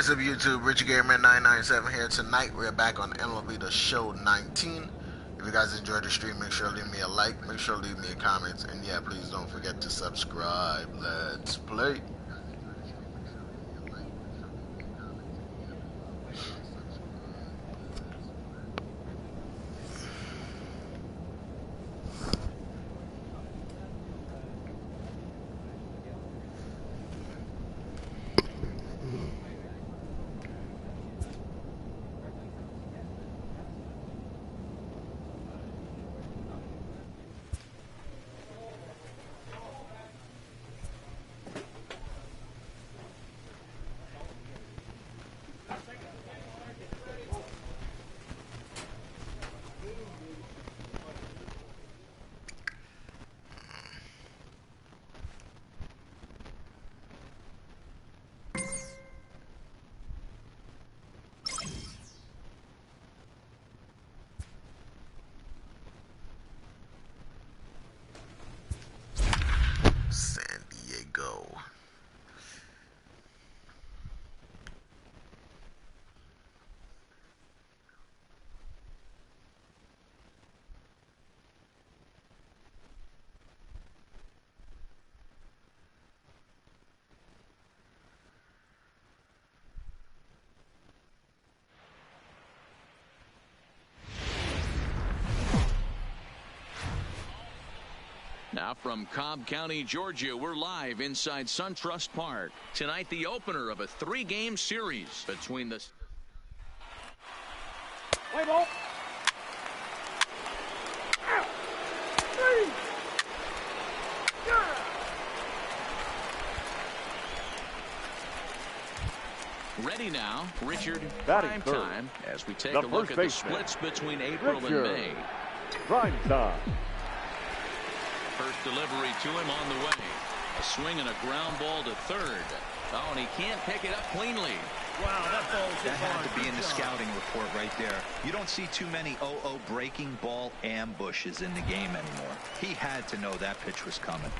What's up, YouTube? richardminto997 here. Tonight we're back on MLB The Show 19. If you guys enjoyed the stream, make sure to leave me a like, make sure to leave me a comment, and yeah, please don't forget to subscribe. Let's play. San Diego. Now from Cobb County, Georgia, we're live inside SunTrust Park. Tonight, the opener of a three-game series between the... Play ball. Ready now, Richard, Batting prime time, as we take the a look at the baseman, splits between April Richard. and May. Prime time. First delivery to him on the way. A swing and a ground ball to third. Oh, and he can't pick it up cleanly. Wow, that had to be in the scouting report right there. You don't see too many 0-0 breaking ball ambushes in the game anymore. He had to know that pitch was coming.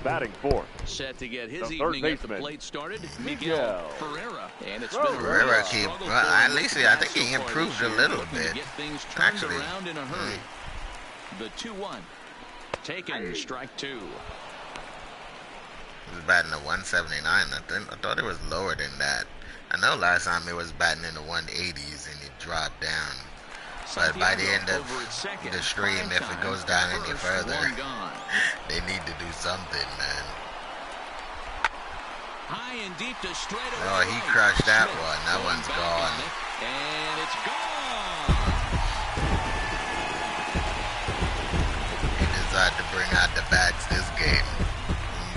Batting fourth. Set to get his The third evening at the baseman, plate started, Miguel Miguel Ferreira. And it's been a Ferreira real keep, struggle well, for at him least with I the think he bat so far improved this a year, little looking to bit. get things turned Actually. around in a hurry. The 2-1. Taken, strike two. He was batting a 179. I thought it was lower than that. I know last time it was batting in the 180s and it dropped down. But by the end of the stream, if it goes down any further, they need to do something, man. High and deep to straightaway. Oh, he crushed that one. That one's gone. And it's gone. He decided to bring out the bats this game.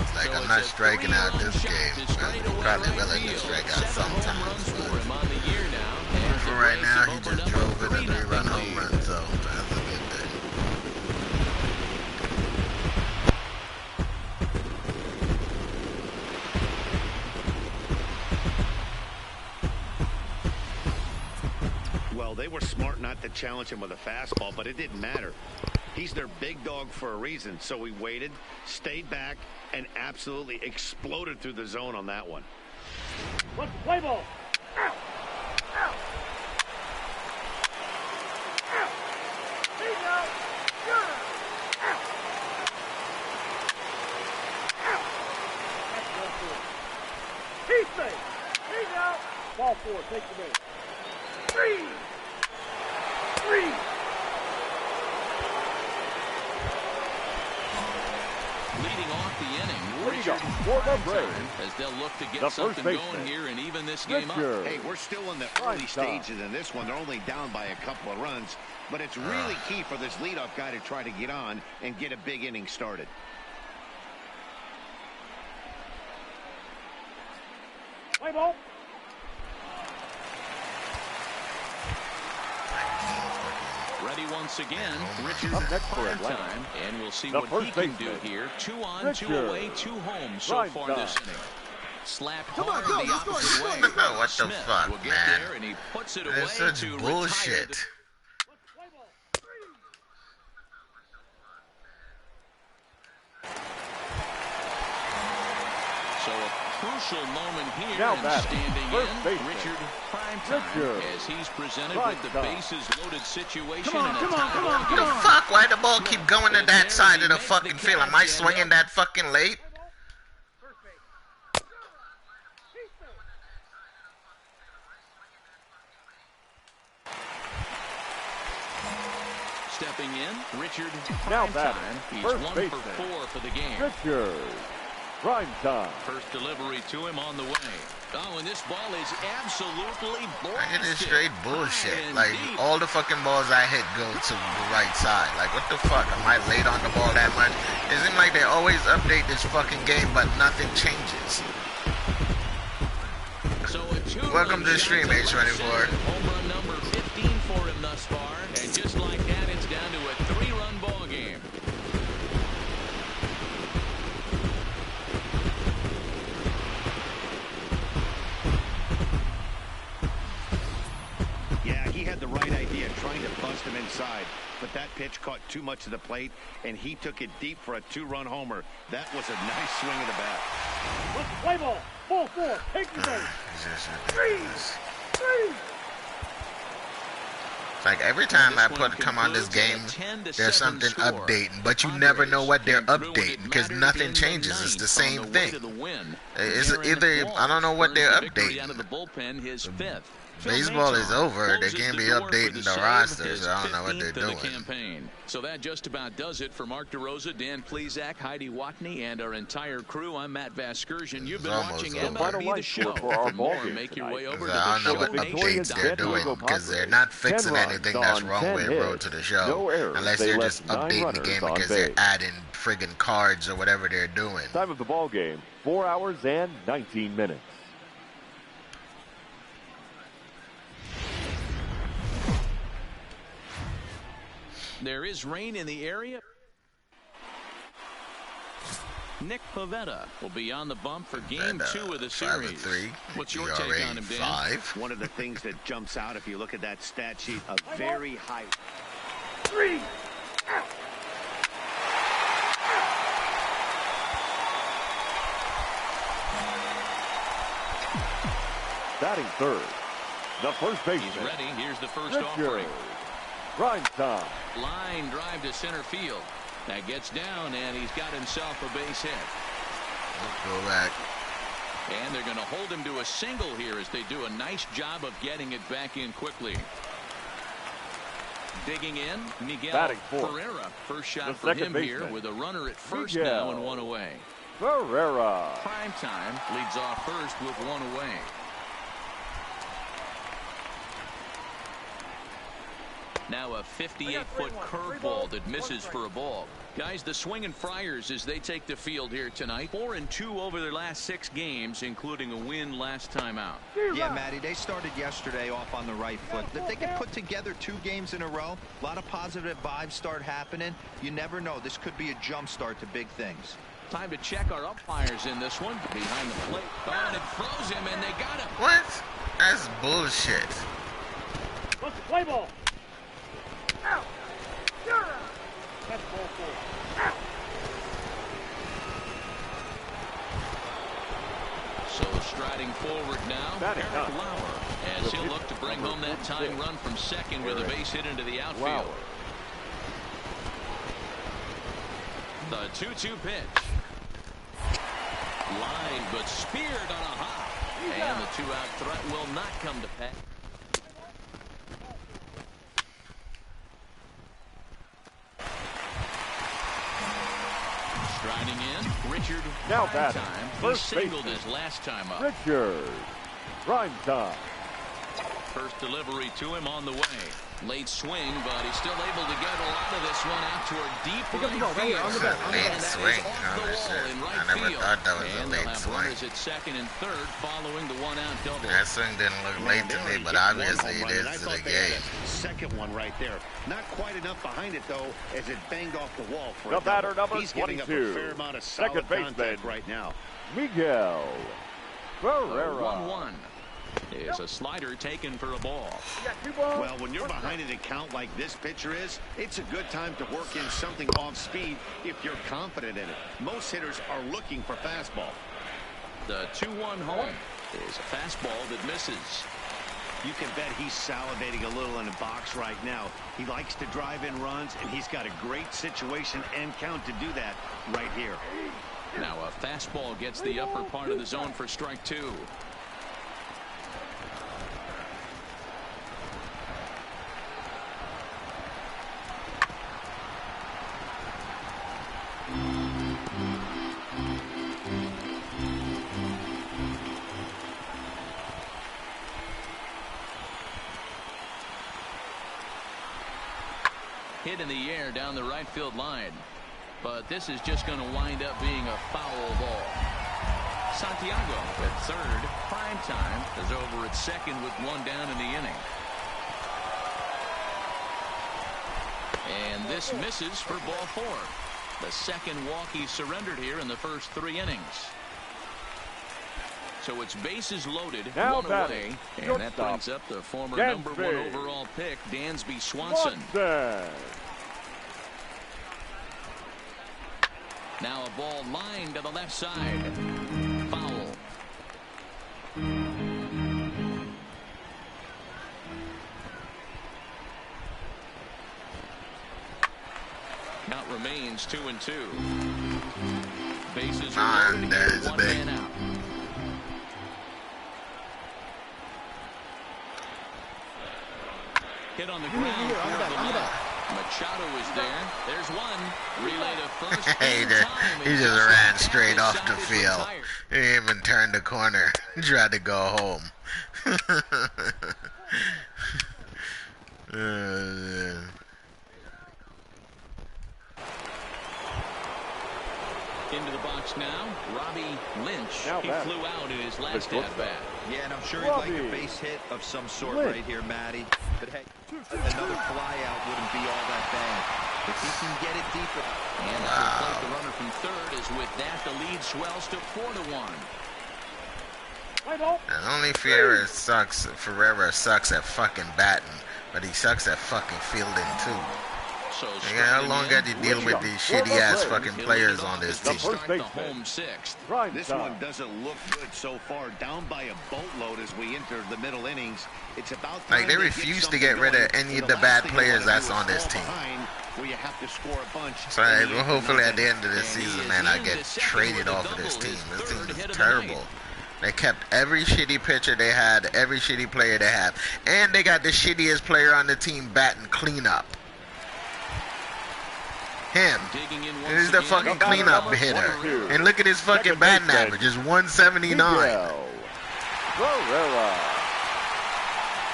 He's like, I'm not striking out this game. Well, he's probably willing to strike out sometimes. But for right now, he just drove in a 3-run home run, so that's a good thing. Well, they were smart not to challenge him with a fastball, but it didn't matter. He's their big dog for a reason, so he waited, stayed back, and absolutely exploded through the zone on that one. What's the play ball? Ow! Ow! Ow! Bingo! Good! Ow! Ow! That's ball four. He's safe. Bingo! Ball four. Take the base. Three! Leading off the inning, Richard for the Braves, as they'll look to get something going here and even this game up. Hey, we're still in the early stages in this one. They're only down by a couple of runs, but it's really key for this leadoff guy to try to get on and get a big inning started. Play ball. Ready once again, Richard Up next for prime Atlanta. time, and we'll see The what he first can do baseman, here. 2 on, Richard. 2 away, 2 home so Prime far time. this inning. Slapped Come on, hard go, the let's go, opposite way. let's go. What the Smith fuck, will get man? there, and he puts it That's away such to bullshit. retire So a crucial moment here. Now and batting, standing first in, baseman, Richard Primetime, as he's presented with the bases-loaded situation in a tie-ball What the game. fuck? Why the ball keep going to that side of the fucking field? Am I swinging that fucking late? Stepping in, Richard Now Primetime. batting, He's first 1 baseman, for 4 for the game. Richard Primetime. First delivery to him on the way. Oh, and this ball is absolutely It is blasted. straight bullshit. High and Like, deep. all the fucking balls I hit go to the right side. Like, what the fuck? Am I late on the ball that much? It seems like they always update this fucking game, but nothing changes. So a two-run Welcome to the shot stream, to H24. left center. Home run number 15 for him thus far. And just like that, it's down to a 3-run ball game. Yeah, he had the right idea trying to bust him inside, but that pitch caught too much of the plate, and he took it deep for a 2-run homer. That was a nice swing of the bat. Let's play ball. Ball 4. Take your base. Three. It's like every time I come on this game, there's something updating, but you never know what they're updating because nothing changes. It's the same thing. It's either, I don't know what they're updating. Baseball is over. They can't be updating the roster, so I don't know what they're doing. So that just about does it for Mark DeRosa, Dan Plesac, Heidi Watney, and our entire crew. I'm Matt Vasgersian. You've been watching MLB The Show. For more, make your way over to I don't know what updates they're doing because they're not fixing anything that's wrong with Road to the Show unless they're just updating the game because they're adding friggin' cards or whatever they're doing. Time of the ball game, 4 hours and 19 minutes. There is rain in the area. Nick Pivetta will be on the bump for game 2 of the series. 5-3. What's your take on him, Dan? One of the things that jumps out if you look at that stat sheet, a very high. 3. Batting third, the first baseman. He's ready. Here's the first Richard offering. Primetime. Line drive to center field. That gets down, and he's got himself a base hit. Let's go back. And they're going to hold him to a single here as they do a nice job of getting it back in quickly. Digging in, Miguel Ferreira. First shot for him here with a runner at first now and 1 away. Ferreira. Primetime leads off first with 1 away. Now a 58-foot curveball that misses for a ball. Guys, the Swingin' Friars as they take the field here tonight. 4-2 over their last 6 games, including a win last time out. Yeah, Matty, they started yesterday off on the right foot. If they can put together 2 games in a row, a lot of positive vibes start happening. You never know. This could be a jump start to big things. Time to check our umpires in this one. Behind the plate. Oh, and it froze him, and they got him. What? That's bullshit. Let's play ball. Out. You're out. That's ball 4. Out. So striding forward now, Eric Lauer, as he'll look to bring home that tying run from second with a base hit into the outfield. The 2-2 pitch. Line, but speared on a hop. And the 2-out threat will not come to pass. Striding in, Richard Now batting, Primetime. first He singled baseman. his last time up. Richard Primetime. First delivery to him on the way. Late swing, but he's still able to get a lot of this one out toward deep right field. It's a late swing. Off the wall in right I never field. thought that was a And late they'll have swing. runners at second and third following the 1-out double. That swing didn't look late to me, but obviously it is to the game. Second one right there. Not quite enough behind it, though, as it banged off the wall for The a batter double. number He's giving up 22. a fair amount of solid Second baseman. contact right now. Miguel Ferreira. 1-1 is a slider taken for a ball. Well, when you're behind an account like this pitcher is, it's a good time to work in something off speed if you're confident in it. Most hitters are looking for fastball. The 2-1 home is a fastball that misses. You can bet he's salivating a little in the box right now. He likes to drive in runs, and he's got a great situation and count to do that right here. Now a fastball gets the upper part of the zone for strike 2. Hit in the air down the right field line. But this is just going to wind up being a foul ball. Santiago at third. Prime time is over at second with 1 down in the inning. And this misses for ball 4. The second walk he surrendered here in the first 3 innings. So it's bases loaded, now 1 away, and that brings up the former number 1 overall pick, Dansby Swanson. Now a ball lined to the left side. Foul. Count remains 2-2. Bases are loaded, there's 1 big. man out. Hit on the ground. Machado is there. There's one. Relay to first. Hey, he just ran straight off the field. He didn't even turn the corner. He tried to go home. Into the box now, Robbie Lynch. He flew out in his last at-bat. Yeah, and I'm sure he'd like a base hit of some sort right here, Matty. But hey, another flyout wouldn't be all that bad. If he can get it deeper. And to replace the runner from third, is with that the lead swells to 4-1. And only Ferreira sucks at fucking batting, but he sucks at fucking fielding too. So how long got to deal with these shitty ass fucking players on this team? The home 6th. This one doesn't look good so far. Down by a boatload as we enter the middle innings. It's about like they refuse to get rid of any of the bad players that's on this team. Where you have to score a bunch. So hopefully at the end of this season, man, I get traded off of this team. This team is terrible. They kept every shitty pitcher they had, every shitty player they have, and they got the shittiest player on the team batting cleanup. Him. He's the fucking cleanup hitter. And look at his fucking batting average. It's 179.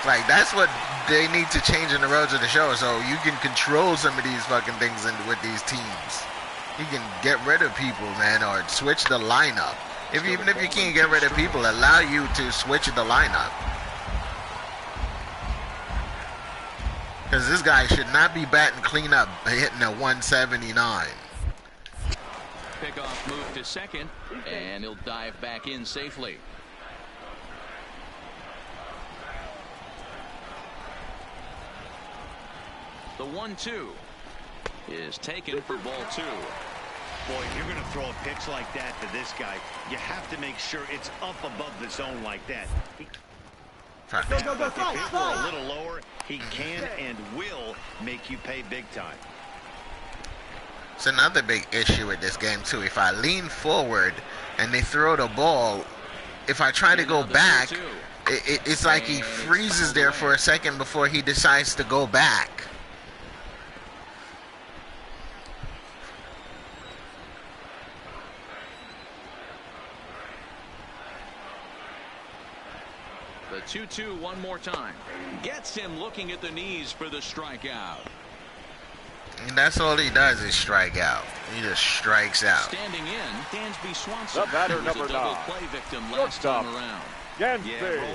Like, that's what they need to change in the road to the show, so you can control some of these fucking things with these teams. You can get rid of people, man, or switch the lineup. Even if you can't get rid of people, allow you to switch the lineup. Because this guy should not be batting cleanup, hitting a 179. Pickoff move to second, and he'll dive back in safely. The 1-2 is taken for ball 2. Boy, if you're going to throw a pitch like that to this guy, you have to make sure it's up above the zone like that. Go, if it were a little lower, he can and will make you pay big time. It's another big issue with this game, too. If I lean forward and they throw the ball, if I try to go back, it's like he freezes there for a second before he decides to go back. The 2-2 one more time. Gets him looking at the knees for the strikeout. And that's all he does is strike out. He just strikes out. Standing in, Dansby Swanson. The batter, was number a double 9. play victim last time around. Yeah,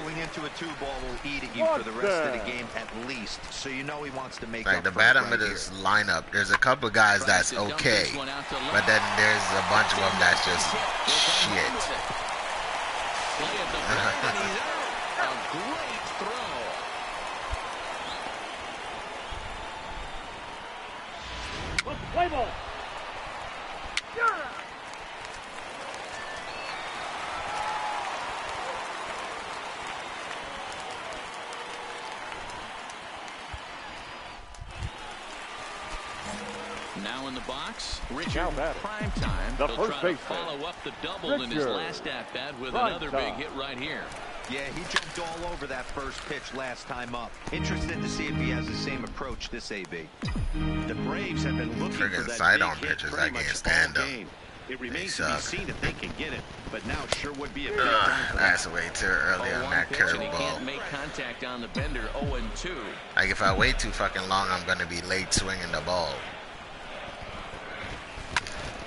rolling into a 2-ball will eat at you for the rest of the game at least. So you know he wants to make up like the for it bottom of this lineup, there's a couple of guys that's okay, but then there's a bunch of them that's just shit. Play at the plate, and he's out. A great throw. Play ball. Now in the box, Richard prime time. The He'll first try to baseman, follow up the double in his last at-bat with another big hit right here. Yeah, he jumped all over that first pitch last time up. Interested to see if he has the same approach this AB. The Braves have been looking for that side-on big hit pitches, pretty I can't much stand all them. game. It remains They to be suck. seen if they can get it, but now it sure would be a big time for them. That's way too early on that pitch, and he can't curveball. make contact on the bender. 0-2. Like if I wait too fucking long, I'm gonna be late swinging the ball.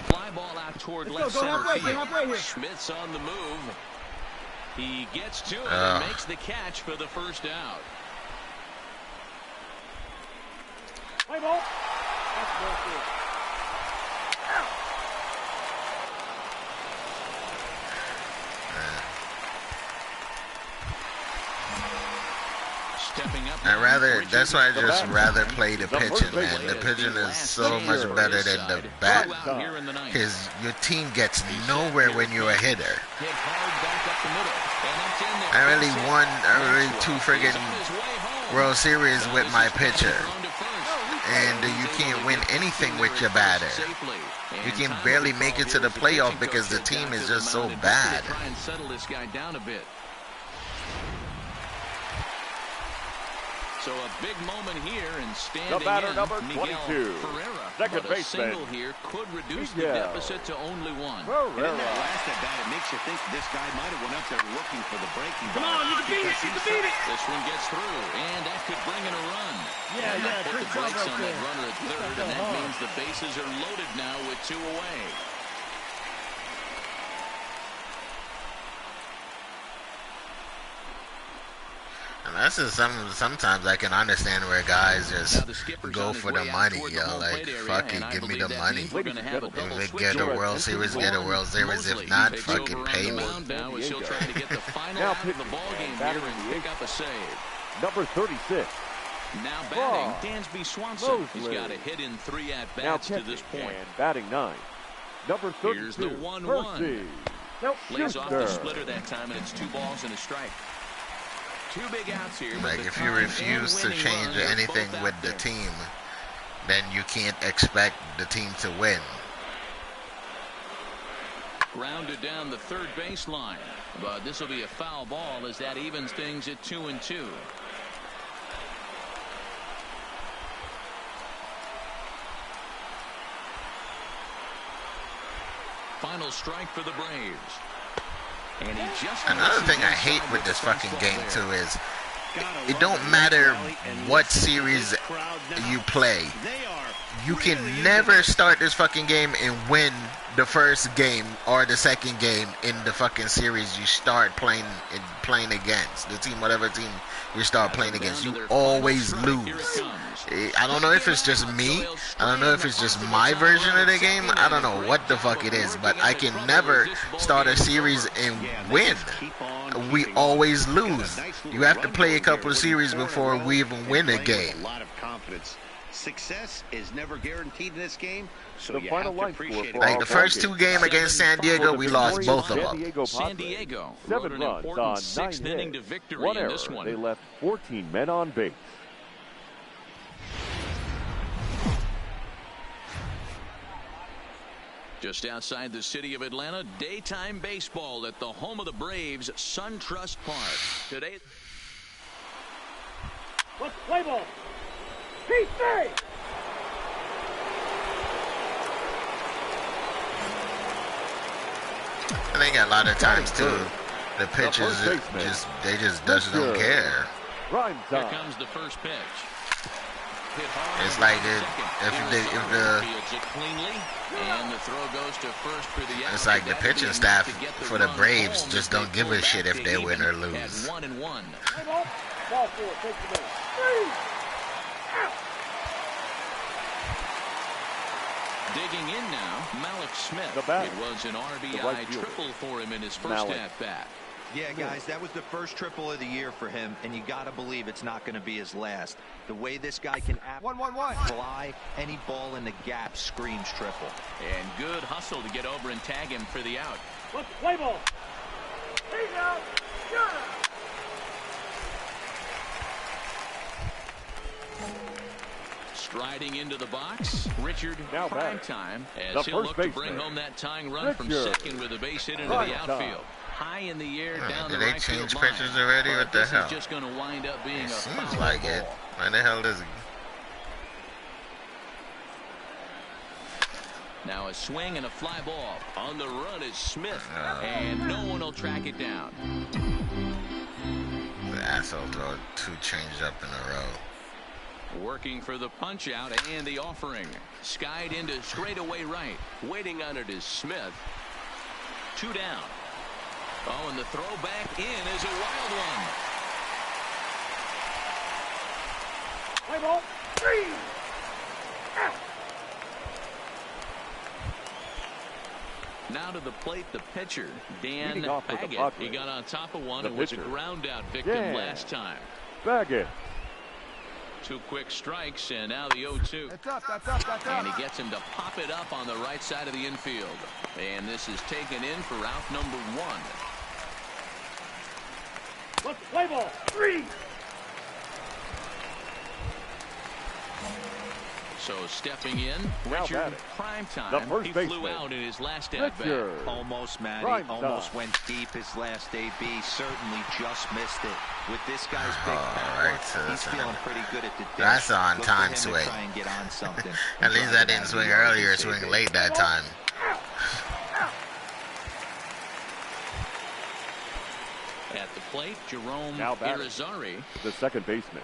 Fly ball out toward left center field. Schmidt's on the move. He gets to it and makes the catch for the first out. Play ball. That's ball four. Stepping up. That's why I just rather play the pitching, man. The pitching is so much better than the bat. Because your team gets nowhere when you're a hitter. I really two friggin' World Series with my pitcher. And you can't win anything with your batter. You can barely make it to the playoff because the team is just so bad. Try and settle this guy down a bit. So a big moment here, and standing The batter, in, number Miguel 22, Ferreira. second But a baseman, single here could reduce the Miguel deficit to only one. And in that last at bat, it makes you think this guy might have went up there looking for the breaking ball. Come on, you can beat it, you can beat it. This one gets through, and that could bring in a run. Put the brakes on that runner at third, and that means the bases are loaded now with two away. And that's just sometimes I can understand where guys just go for the money, yo. Like, fuck it, give me the money. If we get a World Series, get a World Series. If not, fucking pay me. Now as he'll try to get the final out of the ball game here and pick up a save. Number 36. Now batting, Dansby Swanson. He's got a hit in 3 at-bats to this point. And batting 9. Number 32. Here's the 1-1. Lays off the splitter that time, and it's 2 balls and a strike. 2 big outs here. Like, if you refuse to change anything with the team, then you can't expect the team to win. Grounded down the third baseline, but this will be a foul ball as that evens things at 2-2. Final strike for the Braves. And he just Another thing I hate with this fucking game too is it don't matter what series you play. You can never start this fucking game and win the first game or the second game in the fucking series you start playing against. The team, whatever team you start playing against, you always lose. I don't know if it's just me. I don't know if it's just my version of the game. I don't know what the fuck it is, but I can never start a series and win. We always lose. You have to play a couple of series before we even win a game. A lot of confidence. Success is never guaranteed in this game, so The you final have to line appreciate score it. for Like the first 2 games against San Diego, we lost both of them. San Diego 7 wrote an runs important on 6th 9 inning to hits. victory 1 in error. this one. They left 14 men on base. Just outside the city of Atlanta, daytime baseball at the home of the Braves, SunTrust Park. Today, Let's play ball. PC! I think a lot of times too, the pitchers just don't care. here comes the first pitch. Hit hard It's like fields it cleanly, and the throw goes to first for the out. it's like the pitching staff for the Braves just don't give a shit if they win or At lose. 1-1. Play ball. Ball 4. Take the base. 3. Out. Digging in now, Malik Smith. The batter. It was an RBI right fielder. triple for him in his first Malik. at-bat. Yeah, guys, that was the first triple of the year for him, and you got to believe it's not going to be his last. The way this guy can fly, any ball in the gap screams triple. And good hustle to get over and tag him for the out. Let's play ball. He's out. Got it. Striding into the box, Richard Now Primetime, the as he'll first look to baseman, bring home that tying run from Richard second with a base hit into the Primetime. outfield. High in the air down the Did they right field change line. pitchers already? But What the this hell? is just going to wind up being It a seems foul like ball. it. Why the hell does it? Now a swing and a fly ball. On the run is Smith, and no one will track it down. The asshole throw 2 change up in a row. Working for the punch out and the offering. Skied into straightaway right. Waiting on it is Smith. 2 down. Oh, and the throw back in is a wild one. Play ball. 3. Out. Now to the plate, the pitcher, Dan Leading off with the Baggett. Padres. He got on top of one The and was a pitcher. ground out victim Yeah. last time. Baggett. 2 quick strikes, and now the 0-2. That's up. And he gets him to pop it up on the right side of the infield. And this is taken in for out number 1. Let's play ball. 3. So stepping in, Now Richard batting. Primetime. The first He flew baseman, out in his last at-bat. Richard. Almost, Matty. Prime Almost time. went deep his last AB. Certainly just missed it. With this guy's big Oh, power, right to the he's center. feeling pretty good at the dish. That's on Look time for him to swing. try and get on something. At least I didn't swing earlier, swing late that time. At the plate, Jerome Now batting. Irizarry. The second baseman.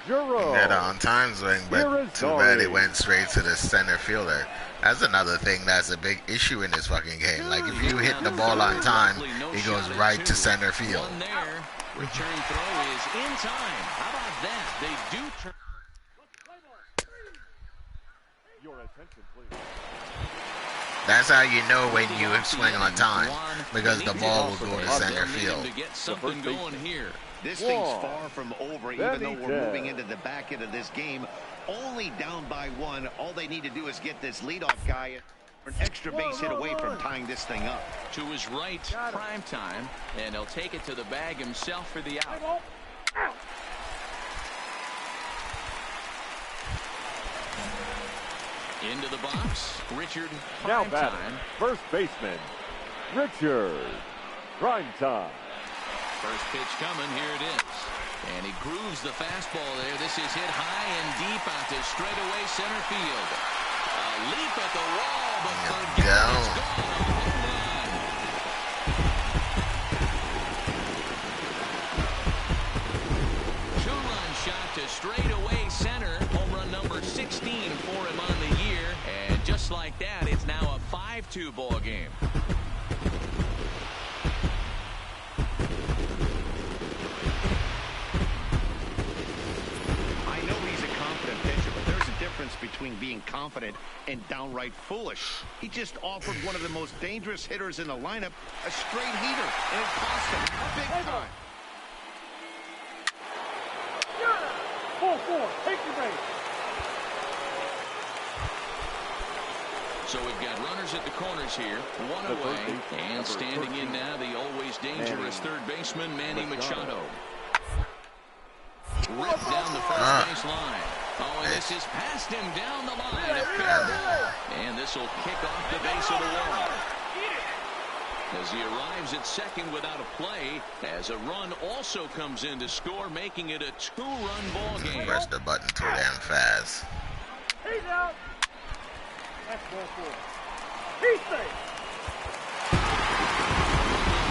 Jerome. Had on time swing, but too bad it went straight to the center fielder. That's another thing that's a big issue in this fucking game. Like, if you hit the ball on time, it goes right to center field. One there. Return throw is in time. How about that? They do turn. Your attention, please. That's how you know when you swing on time, because the ball will go to center field. To get something going here. This thing's far from over, Then even though he we're moving does. into the back end of this game. Only down by 1. All they need to do is get this leadoff guy an extra base hit away from tying this thing up. To his right, Primetime, and he'll take it to the bag himself for the Play out. ball. Out. Into the box, Richard Now Primetime. batting. First baseman. Richard Primetime. First pitch coming, here it is. And he grooves the fastball there. This is hit high and deep out to straightaway center field. A leap at the wall, but forget go. it. It's gone. Home run. 2-run shot to straightaway center. Home run number 16 for him on the year. And just like that, it's now a 5-2 ball game. I know he's a confident pitcher, but there's a difference between being confident and downright foolish. He just offered one of the most dangerous hitters in the lineup a straight heater, and it cost him big time. 4-4. Take your base. So we've got runners at the corners here, one The away, first baseman, and number standing in 13, now the always dangerous third baseman, Manny Machado. Ripped down the first base line. Oh, and this is past him down the line. A fair ball. And this will kick off the base of the wall. As he arrives at second without a play, as a run also comes in to score, making it a 2-run ball game. Press the button too damn fast. He's out. That's ball 4. He's safe.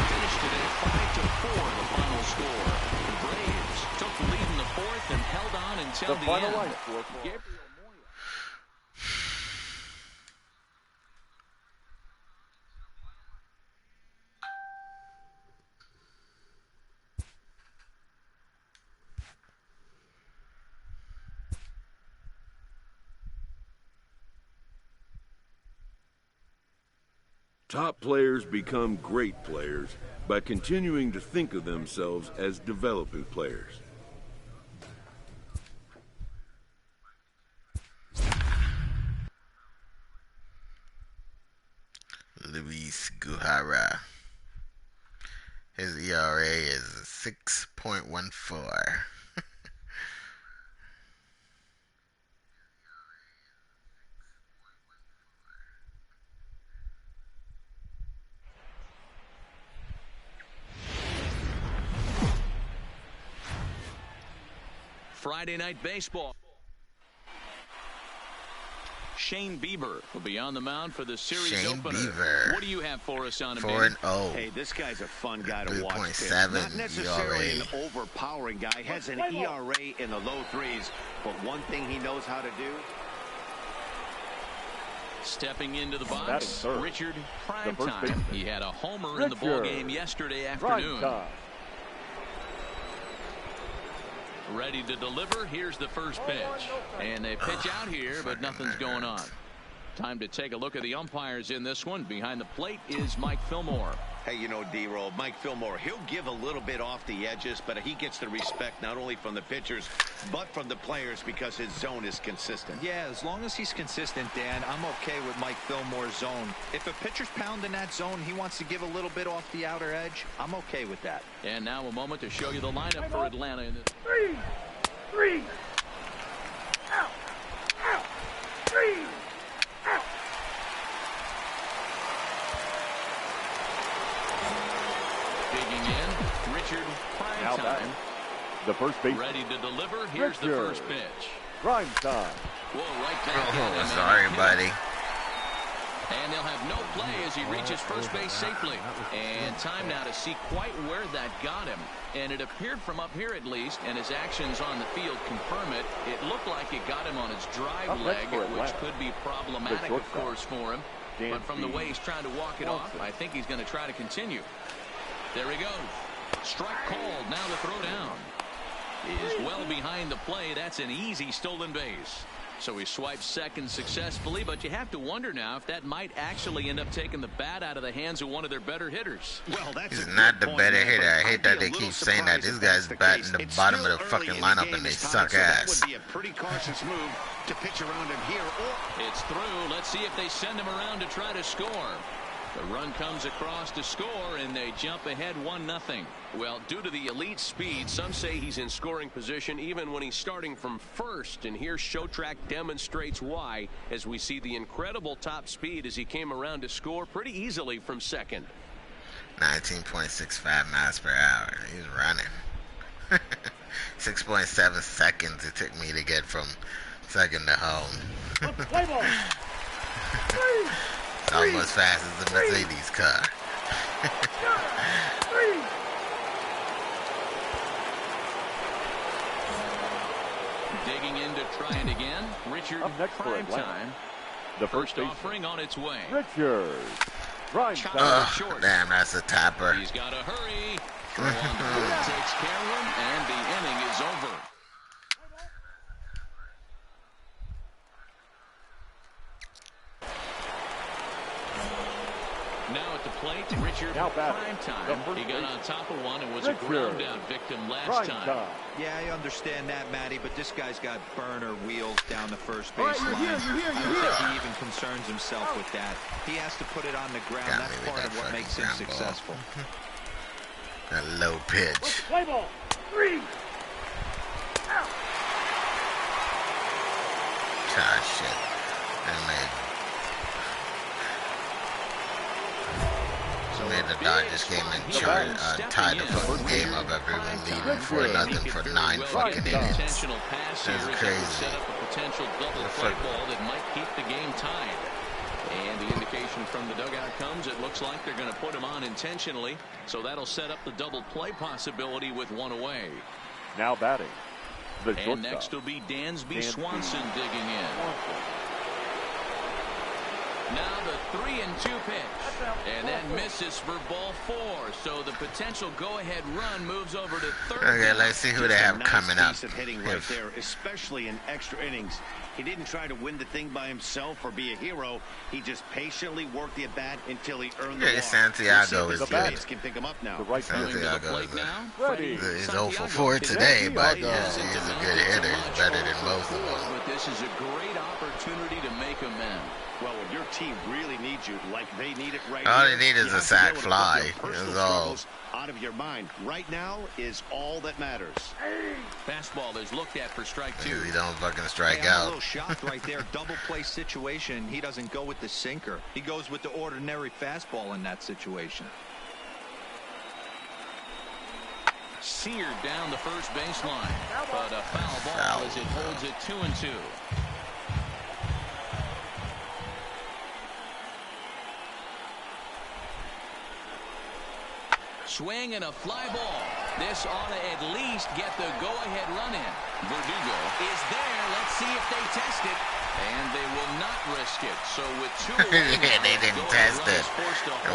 Finished it at 5-4, the final score. The Braves took the lead in the 4th and held on until The the final end. line score. Gabriel Top players become great players by continuing to think of themselves as developing players. Luis Gujarra. His ERA is 6.14. Friday Night Baseball. Shane Bieber will be on the mound for the series opener. Bieber. What do you have for us on him? 4-0. Hey, this guy's a fun guy to watch. 3.7 Not necessarily ERA. an overpowering guy. Has an ERA in the low threes, but one thing he knows how to do. Stepping into the box, Richard Primetime. He had a homer in the ball game yesterday afternoon. Ready to deliver. Here's the first pitch. And they pitch out here, but nothing's going on. Time to take a look at the umpires in this one. Behind the plate is Mike Fillmore. Hey, you know, D-Roll, Mike Fillmore, he'll give a little bit off the edges, but he gets the respect not only from the pitchers, but from the players because his zone is consistent. Yeah, as long as he's consistent, Dan, I'm okay with Mike Fillmore's zone. If a pitcher's pounding that zone, he wants to give a little bit off the outer edge, I'm okay with that. And now a moment to show you the lineup for Atlanta. Three. Out. Three. Out. Digging in, Richard Primetime. The first base. Ready to deliver. Here's the first pitch. Primetime. Whoa, right back at him. Sorry, buddy. And they'll have no play as he reaches first base safely. And time now to see quite where that got him. And it appeared from up here at least, and his actions on the field confirm it. It looked like it got him on his drive leg, which could be problematic, of course, for him. But from the way he's trying to walk it off, I think he's going to try to continue. There he goes. Strike called. Now the throw down is well behind the play. That's an easy stolen base. So he swipes second successfully, but you have to wonder now if that might actually end up taking the bat out of the hands of one of their better hitters. Well, that's He's not the better hitter. I hate that they keep saying that. This guy's batting the bottom of the fucking lineup and they suck ass. That would be a pretty cautious move to pitch around him here. It's through. Let's see if they send him around to try to score. The run comes across to score, and they jump ahead 1-0. Well, due to the elite speed, some say he's in scoring position even when he's starting from first. And here Showtrack demonstrates why, as we see the incredible top speed as he came around to score pretty easily from second. 19.65 miles per hour. He's running. 6.7 seconds it took me to get from second to home. Almost fast as the Mercedes car. Digging in to try it again. Richard Primetime. The first offering on its way. Richard Primetime. Damn, that's a tapper. He's got to hurry. Takes care of him, and the inning is over. Now at the plate, Richard Primetime. He got on top of one and was a ground out victim last time. Yeah, I understand that, Matty, but this guy's got burner wheels down the first base line. I don't think he even concerns himself with that. He has to put it on the ground. That's part of what makes him successful. That low pitch. Play ball. 3. Out. Ah, shit. That made the Dodgers game and tied the fucking game up after even leading 4-0 for 9 fucking innings. This is crazy. Set up a potential double play ball that might keep the game tied. And the indication from the dugout comes, it looks like they're going to put him on intentionally. So that'll set up the double play possibility with one away. Now batting. And next will be Dansby Swanson digging in. Now the 3-2 pitch, and that misses for ball 4. So the potential go-ahead run moves over to third. Okay, let's see who they have coming up. Hitting right there, especially in extra innings. He didn't try to win the thing by himself or be a hero. He just patiently worked the at-bat until he earned the walk. Santiago is good. Can pick him up now. Santiago is 0 for 4 today, but he's a good hitter. He's better than most of them. But this is a great opportunity to make amends. Well, when your team really needs you, like they need it right now, all they need is a sac fly. That's all. Out of your mind right now is all that matters. Fastball is looked at for strike 2. He don't fucking strike I'm out. a little shocked right there. Double play situation. He doesn't go with the sinker. He goes with the ordinary fastball in that situation. seared down the first baseline. But a foul ball as it holds it 2-2. Swing and a fly ball. This ought to at least get the go-ahead run in. Verdugo is there. Let's see if they test it. And they will not risk it. So with 2 away, they didn't test it.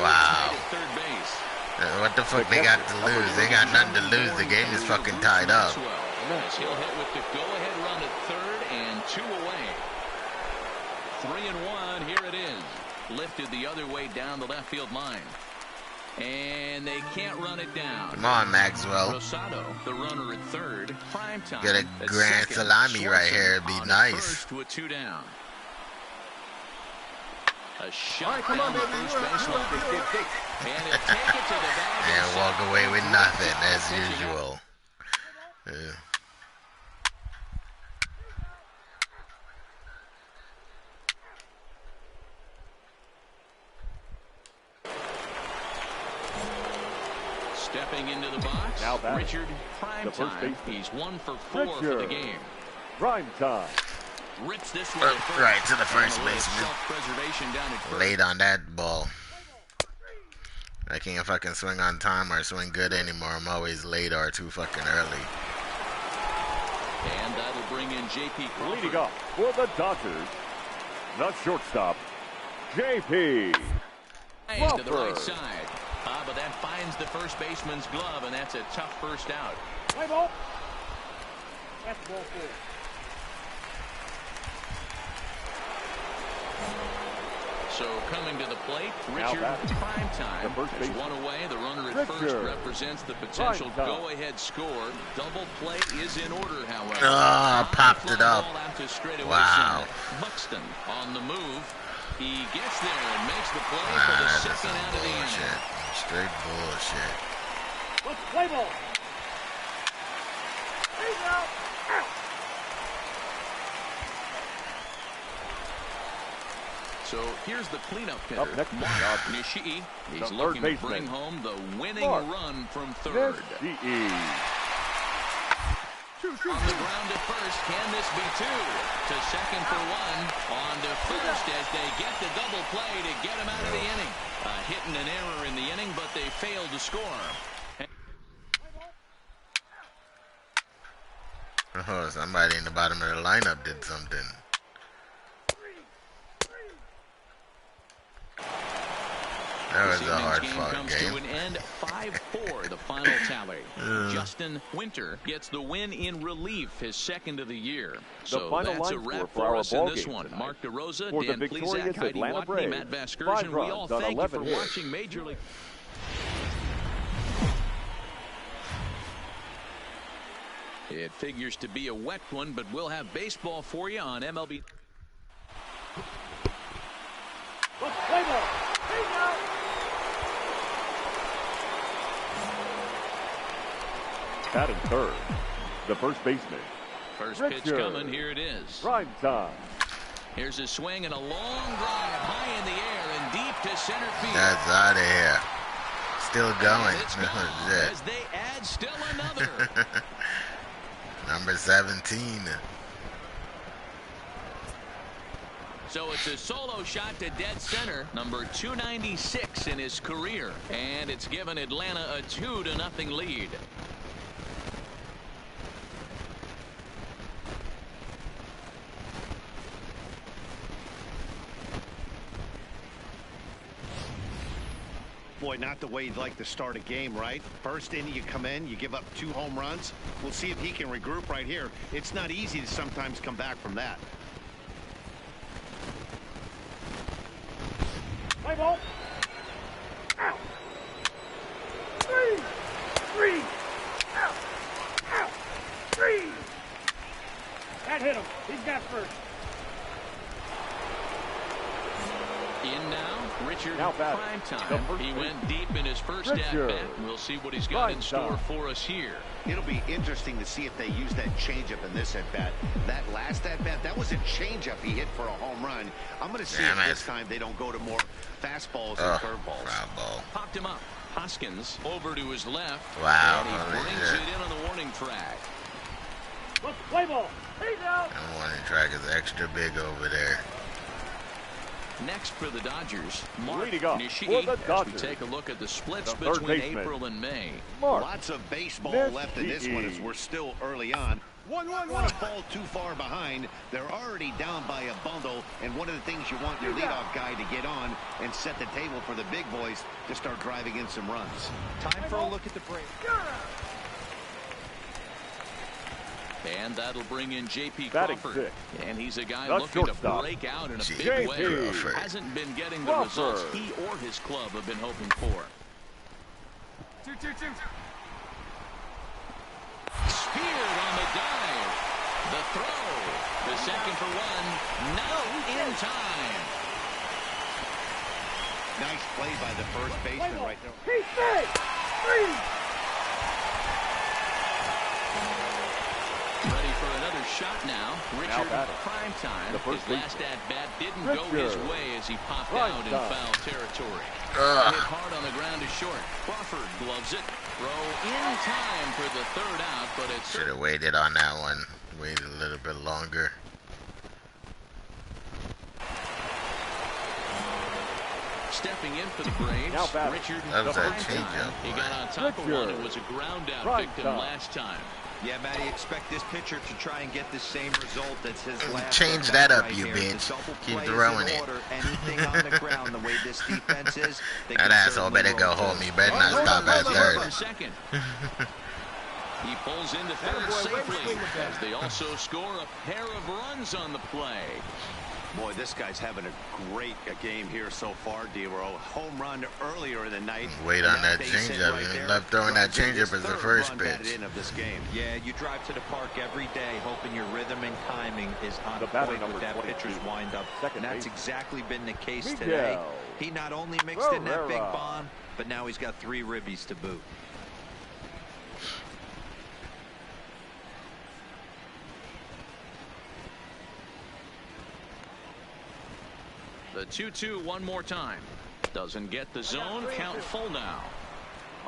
Wow. Third base. What the fuck they got to lose? They got nothing to lose. The game is fucking tied up. As he'll hit with the go-ahead run at third and 2 away. 3-1. Here it is. Lifted the other way down the left field line. And they can't run it down. Come on, Maxwell. Rosado, the runner at third. Prime time. Get a grand salami right here. It'd be nice. First with 2 down. A shot down the first baseline. And it take it to the bag. And walk away with nothing as usual. Yeah. Stepping into the box, now Richard Primetime. He's 1 for 4 for the game. Primetime. Rips this one right to the first baseman. Late on that ball. I can't fucking swing on time or swing good anymore. I'm always late or too fucking early. And that'll bring in J.P. Crawford. Leading off for the Dodgers, the shortstop, J.P. To the right side. But that finds the first baseman's glove, and that's a tough first out. Play ball. That's ball 4. So coming to the plate, Richard Primetime is 1 away. The runner at first represents the potential go-ahead score. Double play is in order, however. Oh, popped it up. Wow. Buxton on the move. He gets there and makes the play for the second out of the inning. Straight bullshit. Let's play ball. He's out. So here's the cleanup hitter, Mark Nishii. He's looking to bring home the winning run from third. On the ground at first, can this be 2? To second for 1. On to first as they get the double play to get him out of the inning. A hit and an error in the inning, but they failed to score. Oh, somebody in the bottom of the lineup did something. That was a hard-fought game. To an end, 5-4, the final tally. Justin Winter gets the win in relief, his second of the year. So that's a wrap for us in this one. Mark DeRosa, Dan Plesac, Heidi Watney, Matt Vasgersian. We all thank you for watching Major League. It figures to be a wet one, but we'll have baseball for you on MLB. Let's play ball. He's out. Batting third, the first baseman. First pitch coming. Here it is. Primetime. Here's a swing and a long drive high in the air and deep to center field. That's out of here. Still going. As they add still another. Number 17. So it's a solo shot to dead center, number 296 in his career, and it's given Atlanta a 2-0 lead. Boy, not the way you'd like to start a game, right? First inning, you come in, you give up 2 home runs. We'll see if he can regroup right here. It's not easy to sometimes come back from that. Play ball. Out. 3. 3. Out. Out. 3. That hit him. He's got first. In now, Richard, Now batting. prime time. He went deep in his first at-bat. We'll see what he's got in store for us here. It'll be interesting to see if they use that changeup in this at-bat. That last at-bat, that was a changeup he hit for a home run. I'm going to see if this time they don't go to more fastballs and curveballs. Popped him up. Hoskins over to his left. Wow. And he brings it in on the warning track. Let's play ball. He's out. The warning track is extra big over there. Next for the Dodgers, Mark Nishii. As we take a look at the splits between April and May. Lots of baseball left in this one as we're still early on. 1-1-1. Want to fall too far behind. They're already down by a bundle, and one of the things you want your leadoff guy to get on and set the table for the big boys to start driving in some runs. Time for a look at the break. And that'll bring in J.P. Crawford. And he's a guy looking to break out in a big way. Hasn't been getting the results he or his club have been hoping for. 2-2-2. Speared on the dive. The throw. The second for one. Not in time. Nice play by the first baseman right there. He's big. Three. Ready for another shot now. Richard, prime time. His last at-bat didn't go his way as he popped out in foul territory. Hit hard on the ground to short. Crawford gloves it. Throw in time for the third out, but it's... Should have waited on that one. Waited a little bit longer. Stepping in for the Braves, Richard. That was a changeup. He got on top of one. It was a ground-out victim last time. Yeah, Matty, expect this pitcher to try and get the same result as his last. Change that up, right you here. bitch. Keep throwing it. Anything on the ground, the way this defense is. That asshole better go home. He better not stop at third. He pulls into third safely as they also score a pair of runs on the play. Boy, this guy's having a great game here so far, D-Row. Home run earlier in the night. Wait on that changeup. He loved throwing that changeup as the first pitch. Of this game. Yeah, you drive to the park every day hoping your rhythm and timing is on point with that pitcher's windup. And that's exactly been the case today. He not only mixed in that big bomb, but now he's got 3 ribbies to boot. The 2-2 one more time. Doesn't get the zone. Count full now.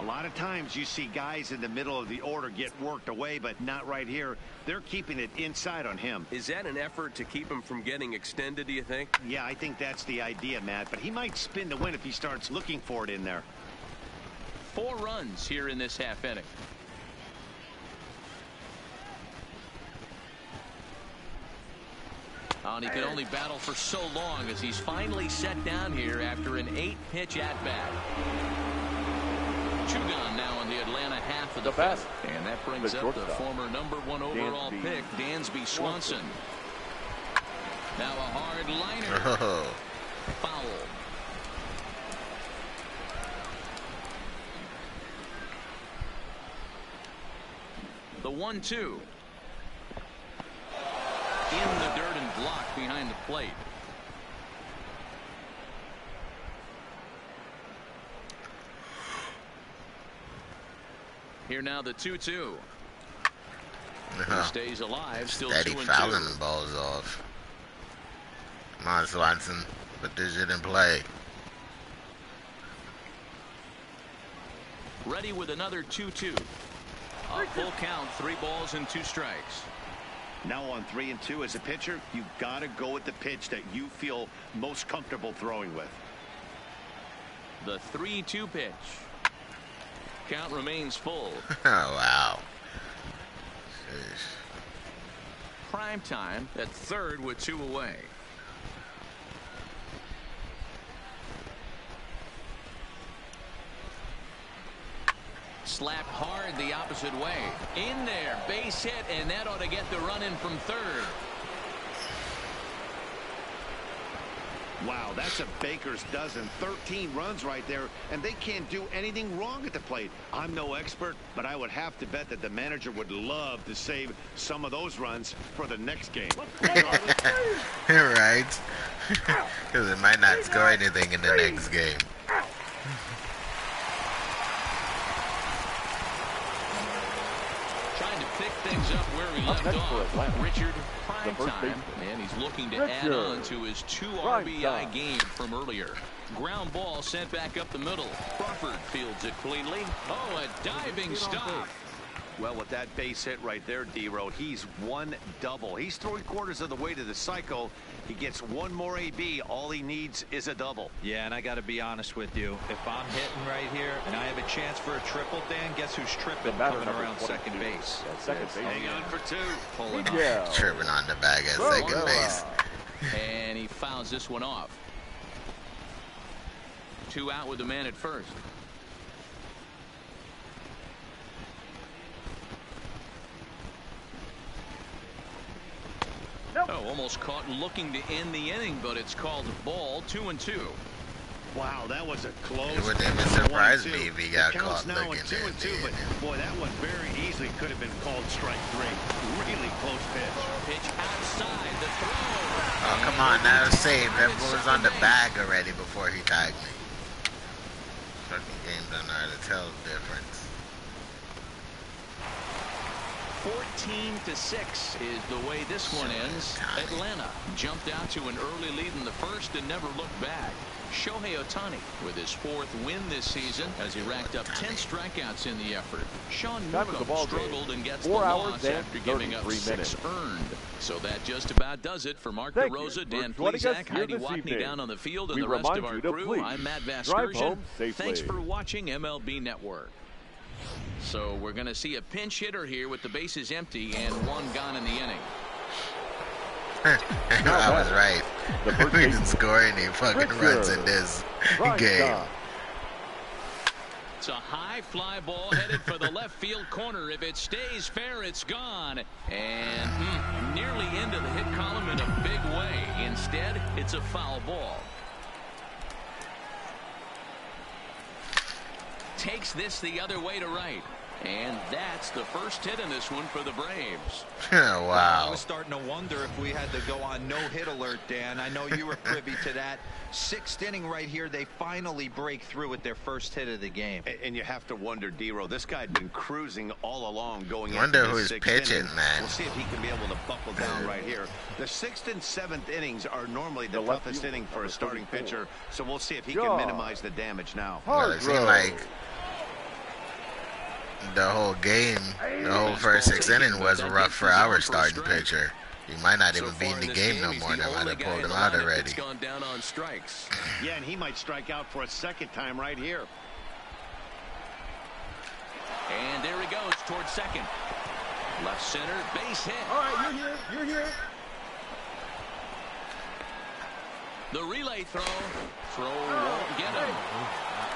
A lot of times you see guys in the middle of the order get worked away, but not right here. They're keeping it inside on him. Is that an effort to keep him from getting extended, do you think? Yeah, I think that's the idea, Matt. But he might spin the win if he starts looking for it in there. 4 runs here in this half inning. And he can only battle for so long as he's finally set down here after an 8-pitch at-bat. 2 gone now on the Atlanta half of the fifth. And that brings up the former #1 overall pick, Dansby Swanson. Now a hard liner. Foul. The 1-2. In the dirt and blocked behind the plate. Here now the 2-2. He stays alive, still 2-2. Steady fouling the balls off. Come on, Swanson. Put this shit in play. Ready with another 2-2. A full count, 3 balls and 2 strikes. Now on 3-2 as a pitcher, you've got to go with the pitch that you feel most comfortable throwing with. The 3-2 pitch. Count remains full. Oh, wow. Jeez. Prime time at third with 2 away. Slapped hard the opposite way. In there, base hit, and that ought to get the run in from third. Wow, that's a baker's dozen. 13 runs right there, and they can't do anything wrong at the plate. I'm no expert, but I would have to bet that the manager would love to save some of those runs for the next game. Right? Because it might not score anything in the next game. Trying to pick things up where he left off. Richard Primetime, and he's looking to add on to his 2 RBI game from earlier. Ground ball sent back up the middle. Crawford fields it cleanly. Oh, a diving stop. Well, with that base hit right there, D-Row, he's one double. He's 3/4 of the way to the cycle. He gets one more AB. All he needs is a double. Yeah, and I got to be honest with you. If I'm hitting right here and I have a chance for a triple, Dan, guess who's tripping coming around second base? Hang on for 2. Pulling up. Tripping on the bag at second base. And he fouls this one off. 2 out with the man at first. Oh, almost caught looking to end the inning, but it's called ball. 2-2. Wow, that was a close. It wouldn't even surprise me if he got caught now looking at 2-2, at but boy, that one very easily could have been called strike 3. Really close pitch. Pitch outside the throw. Oh, come on, that was safe. That was on the bag already before he tagged me. Fucking game don't know how to tell the difference. 14-6 is the way this one ends. Atlanta jumped out to an early lead in the first and never looked back. Shohei Ohtani with his 4th win this season as he racked up 10 strikeouts in the effort. Sean Newcomb struggled and gets the loss after giving up 6 earned. So that just about does it for Mark DeRosa, Dan Plesac, Heidi Watney down on the field, and the rest of our crew. I'm Matt Vasgersian. Thanks for watching MLB Network. So we're going to see a pinch hitter here with the bases empty and 1 gone in the inning. I was right. We didn't score any fucking runs in this game. It's a high fly ball headed for the left field corner. If it stays fair, it's gone. And nearly into the hit column in a big way. Instead, it's a foul ball. Takes this the other way to right. And that's the first hit in this one for the Braves. Wow. I was starting to wonder if we had to go on no-hit alert, Dan. I know you were privy to that. 6th inning right here, they finally break through with their first hit of the game. And you have to wonder, D-Row, this guy had been cruising all along going into Wonder this who's 6th pitching, inning. man. We'll see if he can be able to buckle down right here. The 6th and 7th innings are normally the toughest inning for a starting pitcher, so we'll see if he can minimize the damage now. Well, it seemed like the whole game, the whole first 6 inning was rough for our starting pitcher. He might not even be in the game no more. They might have pulled him out already. Gone down on strikes. Yeah, and he might strike out for a 2nd time right here. And there he goes towards second. Left center, base hit. All right, you're here. The relay throw. Throw won't get him.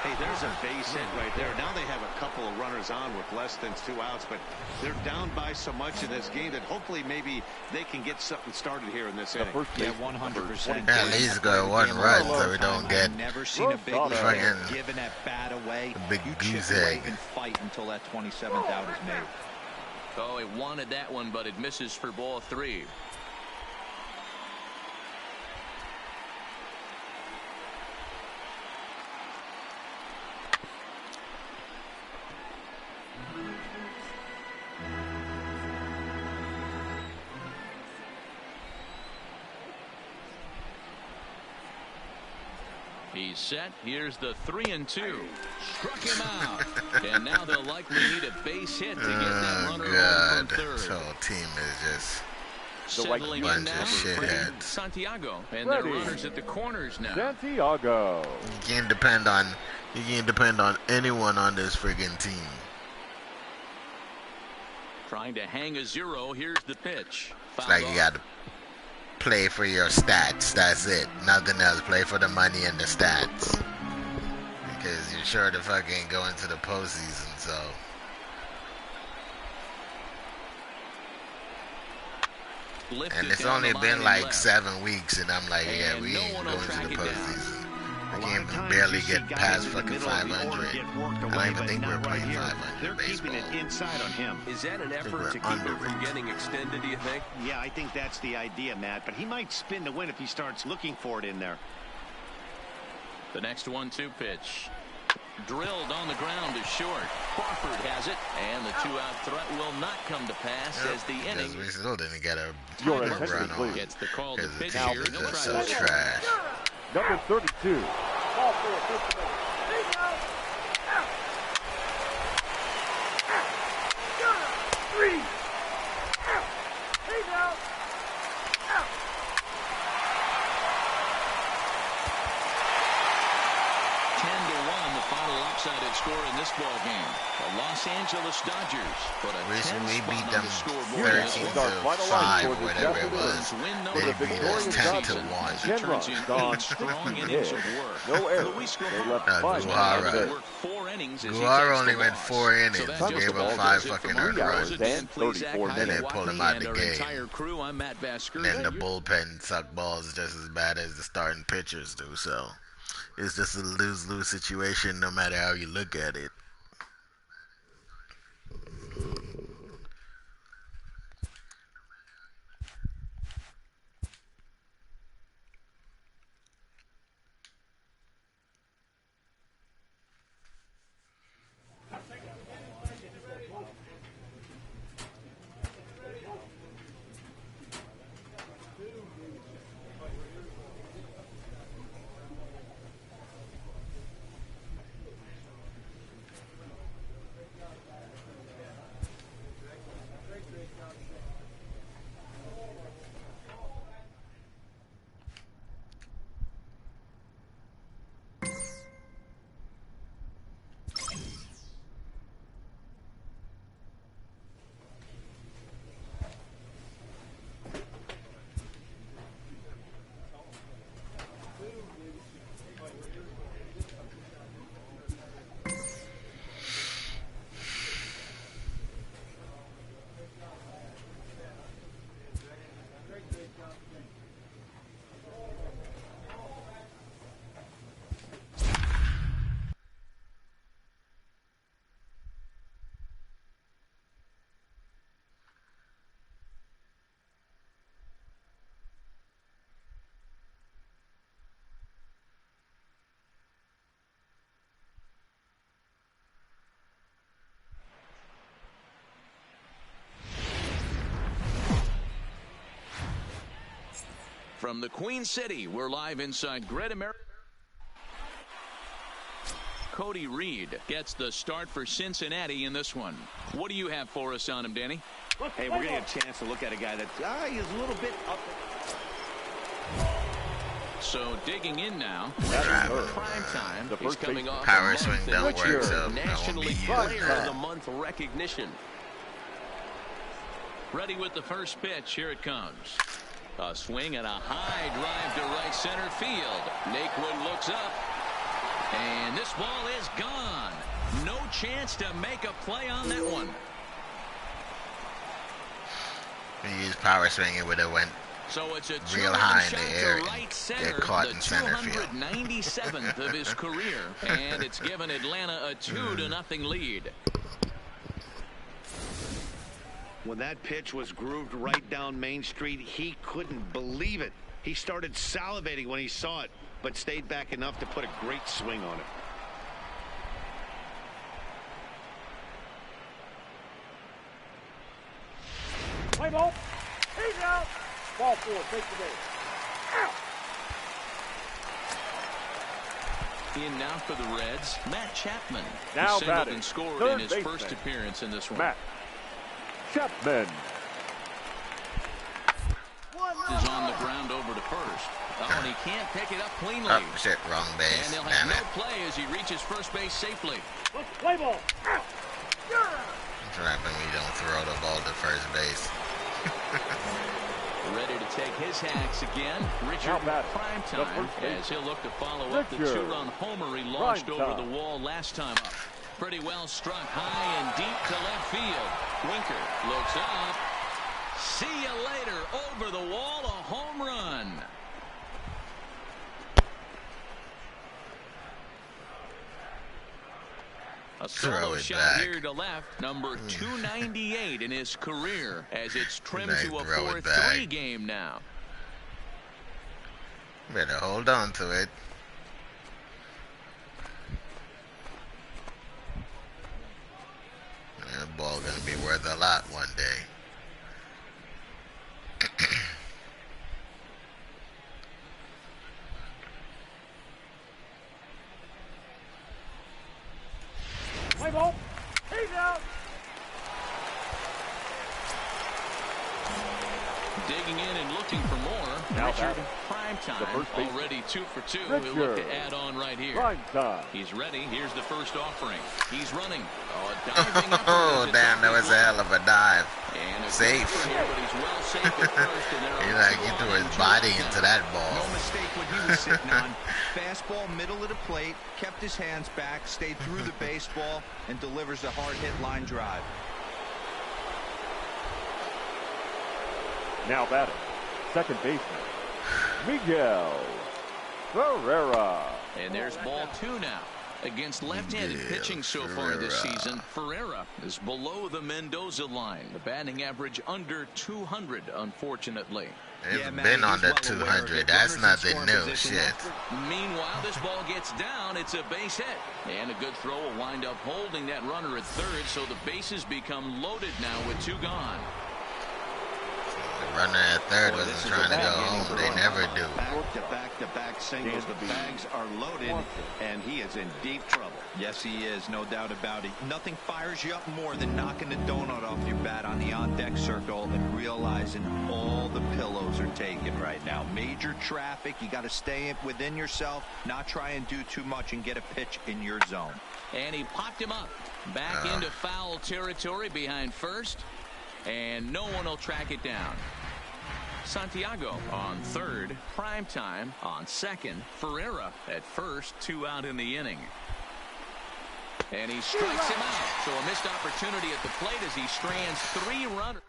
Hey, there's a base hit right there. Now they have a couple of runners on with less than 2 outs, but they're down by so much in this game that hopefully maybe they can get something started here in this inning. Yeah, 100%. At least go 1 run so we don't get never seen a big league giving that bat away. big You goose chip away egg. and fight until that 27th out is made. Oh, he wanted that one, but it misses for ball 3. He's set. Here's the 3-2. Struck him out. And now they'll likely need a base hit to get that runner on from This third. whole team is just Settling in bunch now of for shitheads. Santiago. And their runners at the corners now. Santiago. You can't depend on anyone on this friggin' team. Trying to hang a 0. Here's the pitch. It's like you got to play for your stats. That's it. Nothing else. Play for the money and the stats. Because you're sure to fucking go into the postseason, so. lifted And it's down only the been line like left. 7 weeks, and I'm like, yeah, And we no ain't one going will to track the it down. postseason. A We lot can't of times barely you see get guys past in the fucking middle of the order 500. get worked I don't away, even but think we're not right playing here. 500 They're keeping it baseball. inside on him. Is that an we're effort to keep it from underrated. getting extended, do you think? Yeah, I think that's the idea, Matt. But he might spin to win if he starts looking for it in there. The next 1-2 pitch. Drilled on the ground is short. Crawford has it, and the 2-out threat will not come to pass as the inning Because we still didn't get a Your run attention, on. please. gets the call to Because the pitch team here. is He'll just try so to trash. Number 32. Ball 4, take the base. He's out. Out. Out. 3. Out. He's out. Out. 10-1, the final lopsided score in this ball game. The Los Angeles Dodgers put a 10 Recently spot beat on them the scoreboard. 13-5 or whatever it was. They beat us 10-1. 10 runs gone, 8 strong 60 innings hits. of work. No errors. Luis They Guevara left 5 Guevara. worked 4 innings as he Guevara takes only the went loss. 4 innings. So that Time just of the Gave ball up about 5 does it fucking from earned our hours runs. and Dan Plesac, 34 Then they Heidi pulled him Watkey, out and the our game. entire crew. I'm Matt Vasquez. Then the bullpen suck balls just as bad as the starting pitchers do. So it's just a lose-lose situation no matter how you look at it. From the Queen City, we're live inside Great America. Cody Reed gets the start for Cincinnati in this one. What do you have for us on him, Danny? Hey, we're getting a chance to look at a guy that is a little bit up. So digging in now. Prime time. The He's first coming base. off Power a swing month don't in which work, your so that won't National be League used. Player of the Month recognition. Ready with the first pitch. Here it comes. A swing and a high drive to right center field. Naquin looks up. And this ball is gone. No chance to make a play on that one. He used power swing, it would have went So it's a real high in shot the air to and right center, get caught the in center field. 297th of his career, and it's given Atlanta a 2-0 lead. When that pitch was grooved right down Main Street, he couldn't believe it. He started salivating when he saw it, but stayed back enough to put a great swing on it. Play ball. He's out. Ball 4, take the base. Out. In now for the Reds, Matt Chapman. Now who singled batting, and scored third in his baseman. first appearance in this one. Matt Chapman. Is on the ground over to first. Oh, and he can't pick it up cleanly. Oh, shit, wrong base. And he'll Damn have it. no play as he reaches first base safely. Play ball. Out. That's what happens when you don't throw the ball to first base. Ready to take his hacks again. Richard Now batting, prime the time first baseman. as he'll look to follow up the Richard, two-run homer he launched prime over time. the wall last time up. Pretty well struck high and deep to left field. Winker looks up. See you later. Over the wall, a home run. A solo shot here to left, number 298 in his career, as it's trimmed to a 4-3 game now. Better hold on to it. That ball gonna be worth a lot one day. Play ball. He's out. Digging in and looking for more. Now Richard Primetime already 2 for 2. He'll look to add on right here. He's ready. Here's the first offering. He's running. Oh, diving oh damn, that was a hell of a dive. Safe. Here, but he's well safe at first, and he threw his body into that ball. No mistake what he was sitting on. Fastball, middle of the plate, kept his hands back, stayed through the baseball, and delivers a hard hit line drive. Now batting, second baseman, Miguel Ferreira. And there's ball 2 now. Against left-handed pitching so far this season, Ferreira is below the Mendoza line. The batting average under 200, unfortunately. It's been on the 200. That's nothing new. Shit. Meanwhile, this ball gets down. It's a base hit. And a good throw will wind up holding that runner at third, so the bases become loaded now with 2 gone. The runner at third wasn't trying to go home. They never do. Back-to-back singles. The bags are loaded, and he is in deep trouble. Yes, he is. No doubt about it. Nothing fires you up more than knocking the donut off your bat on the on-deck circle and realizing all the pillows are taken right now. Major traffic. You got to stay within yourself, not try and do too much and get a pitch in your zone. And he popped him up. Back into foul territory behind first. And no one will track it down. Santiago on third, Primetime on second, Ferreira at first, 2 out in the inning. And he strikes him out. So a missed opportunity at the plate as he strands 3 runners.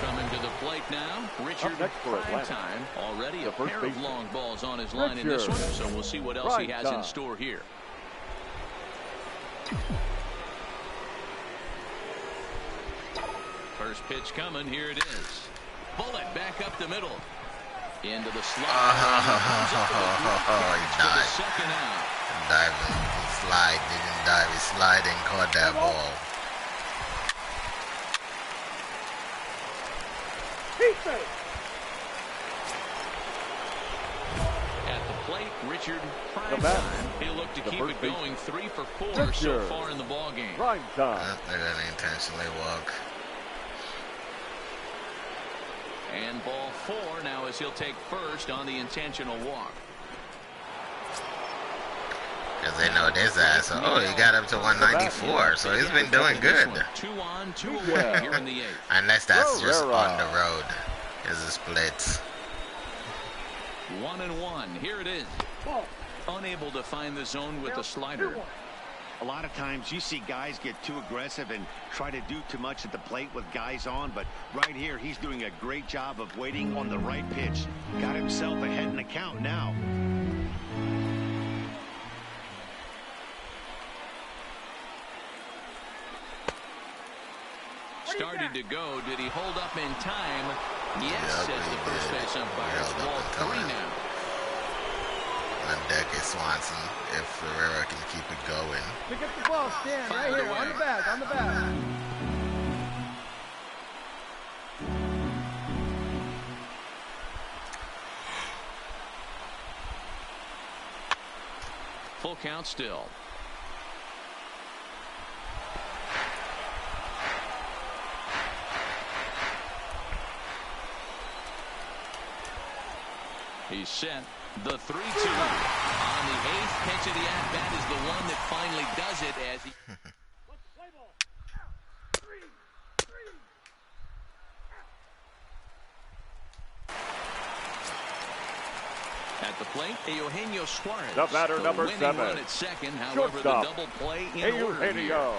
Coming to the plate now, Richard Primetime. Already a pair of long balls on his line in this one, so we'll see what else he has in store here. First pitch coming. Here it is. Bullet back up the middle. Into the slide. He died. Second out. Diving, slide, didn't dive. He sliding, caught that ball. At the plate, Richard Primetime. He'll look to keep it going. 3 for 4 so far in the ball game. They didn't intentionally walk. And ball 4 now as he'll take first on the intentional walk. Because they know this ass. Oh, he got up to 194, so he's been doing good. 2 on, 2 away here in the 8th. Unless that's just on the road. Is a split. 1-1. Here it is. Unable to find the zone with the slider. A lot of times you see guys get too aggressive and try to do too much at the plate with guys on, but right here he's doing a great job of waiting on the right pitch. Got himself ahead in the count now. Started to go. Did he hold up in time? Yes, says the first base umpire. It's ball 3 now. On deck is Swanson if Ferreira can keep it going. Pick up the ball, Stan, right here, on the back, on the back. Full count still. He's set. The 3-2 on the 8th pitch of the at-bat is the one that finally does it as he... At the plate, Eugenio Suarez. The batter, number 7. Run at second, however, Shortstop. the double play in order here. Eugenio.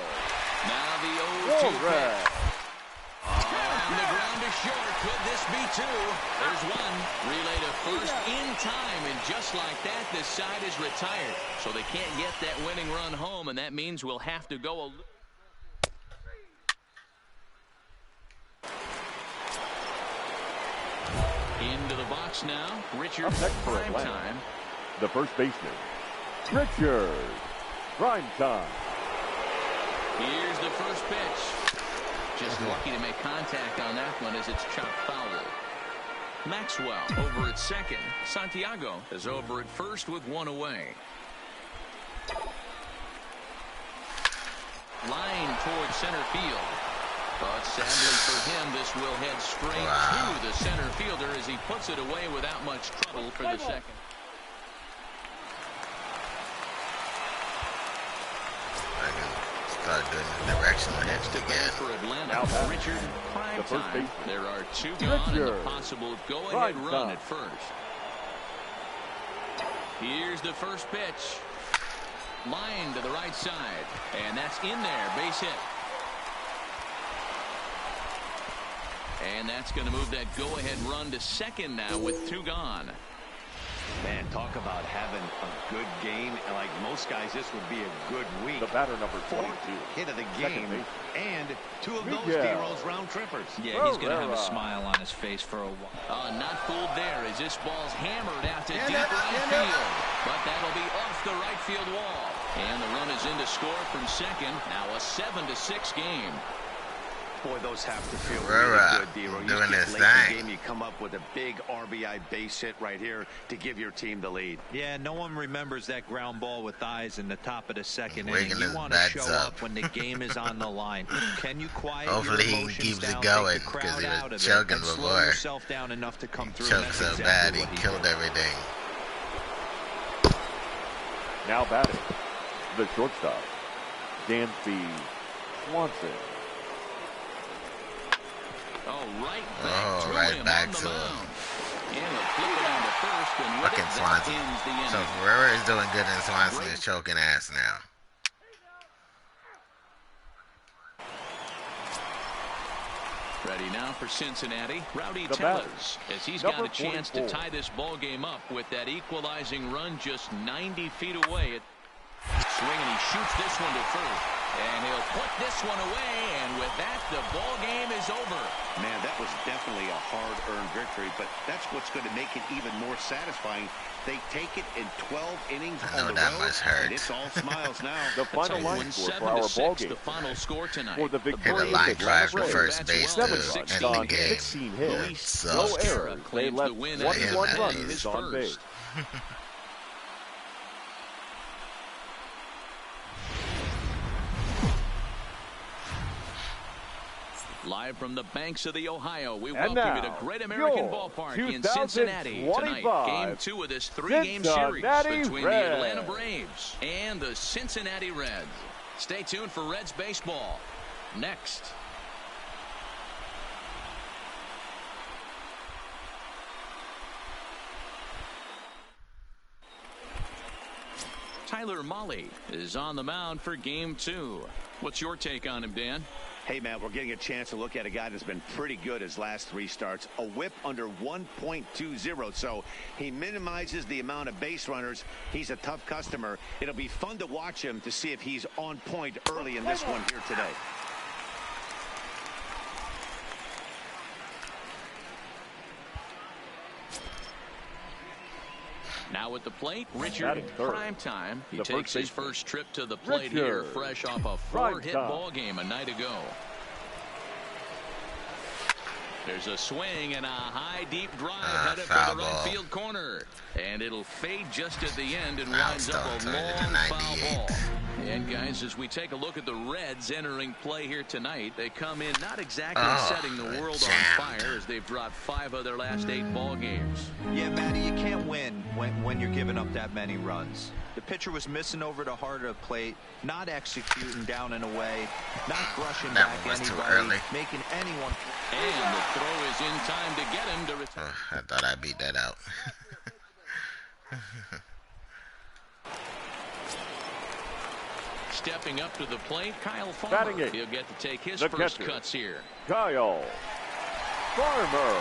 Now the 0-2 Suarez. pitch. On the ground is short. Could this be 2? There's 1. Relay to first in time, and just like that, this side is retired. So they can't get that winning run home, and that means we'll have to go into the box now. Richard, Up next for prime Atlanta, time. the first baseman, Richard. Prime time. Here's the first pitch. Just lucky to make contact on that one as it's chopped foul. Maxwell over at second. Santiago is over at first with 1 away. Line towards center field. But sadly for him, this will head straight to the center fielder as he puts it away without much trouble for the second. Start doing the directional Next hits to bat again. for Atlanta, Now Richard prime the first time. baseman. There are 2 gone and the Richard. possible go-ahead Prime run time. at first. Here's the first pitch. Line to the right side, and that's in there. Base hit. And that's going to move that go-ahead run to second now with 2 gone. Man, talk about having a good game. And like most guys, this would be a good week. The batter, number 22. 4th hit of the Second game, base. and 2 of those Miguel. D-Rolls round trippers. Yeah, he's going to have a smile on his face for a while. Not fooled there as this ball's hammered out to deep right field. But that'll be off the right field wall. And the run is in to score from second. Now a 7-6 game. Boy, those have to feel We're, really good, D-Roll. You doing get this late in the thing. game, you come up with a big RBI base hit right here to give your team the lead. Yeah, no one remembers that ground ball with eyes in the top of the second Wigging inning. You his want to bats show up. up when the game is on the line. Can you quiet Hopefully your he emotions keeps it down, going, take the 'cause crowd he was out of choking it, and slow before. yourself down enough to come through? Choked and so that's bad exactly he what he killed did. everything. Now batting, the shortstop, Dansby Swanson. Right back to to him. And he'll flip it on to first, and with Fucking it, that Swanson. ends the inning. So Ferreira is doing good and Swanson is choking ass now. Ready now for Cincinnati, Rowdy The Tellez, as he's got number a chance 44. to tie this ball game up with that equalizing run just 90 feet away. Swing, and he shoots this one to first, and he'll put this one away, and with that, the ball game is over. Man, that was definitely a hard-earned victory, but that's what's going to make it even more satisfying. They take it in 12 innings I know on the that road, must hurt. and it's all smiles now. The final line score for our ball game The final score tonight. for the Hit a victorious line Atlanta drive to Braves. first base to 7 end runs the on game. 16 hits, Luis no sucks. errors. They claims left the win 21 at runs his on base. first. Live from the banks of the Ohio, we welcome you to Great American your Ballpark in Cincinnati tonight. 2025 Game 2 of this 3-game series Cincinnati between Reds. the Atlanta Braves and the Cincinnati Reds. Stay tuned for Reds baseball next. Tyler Mahle is on the mound for Game 2. What's your take on him, Dan? Hey, Matt, we're getting a chance to look at a guy that's been pretty good his last 3 starts. A whip under 1.20, so he minimizes the amount of base runners. He's a tough customer. It'll be fun to watch him to see if he's on point early in this one here today. Now at the plate, Richard prime time. He takes his first trip to the plate here, fresh off a 4-hit ball game a night ago. There's a swing and a high, deep drive headed for the right field corner. And it'll fade just at the end and winds up a long foul ball. And, guys, as we take a look at the Reds entering play here tonight, they come in not exactly setting the world on fire as they've dropped 5 of their last 8 ball games. Yeah, Matty, you can't win when you're giving up that many runs. The pitcher was missing over the heart of the plate, not executing down and away, not brushing back anybody, making anyone. And the throw is in time to get him to return. I thought I beat that out. Stepping up to the plate, Kyle Farmer. He'll get to take his first cuts here. Kyle Farmer.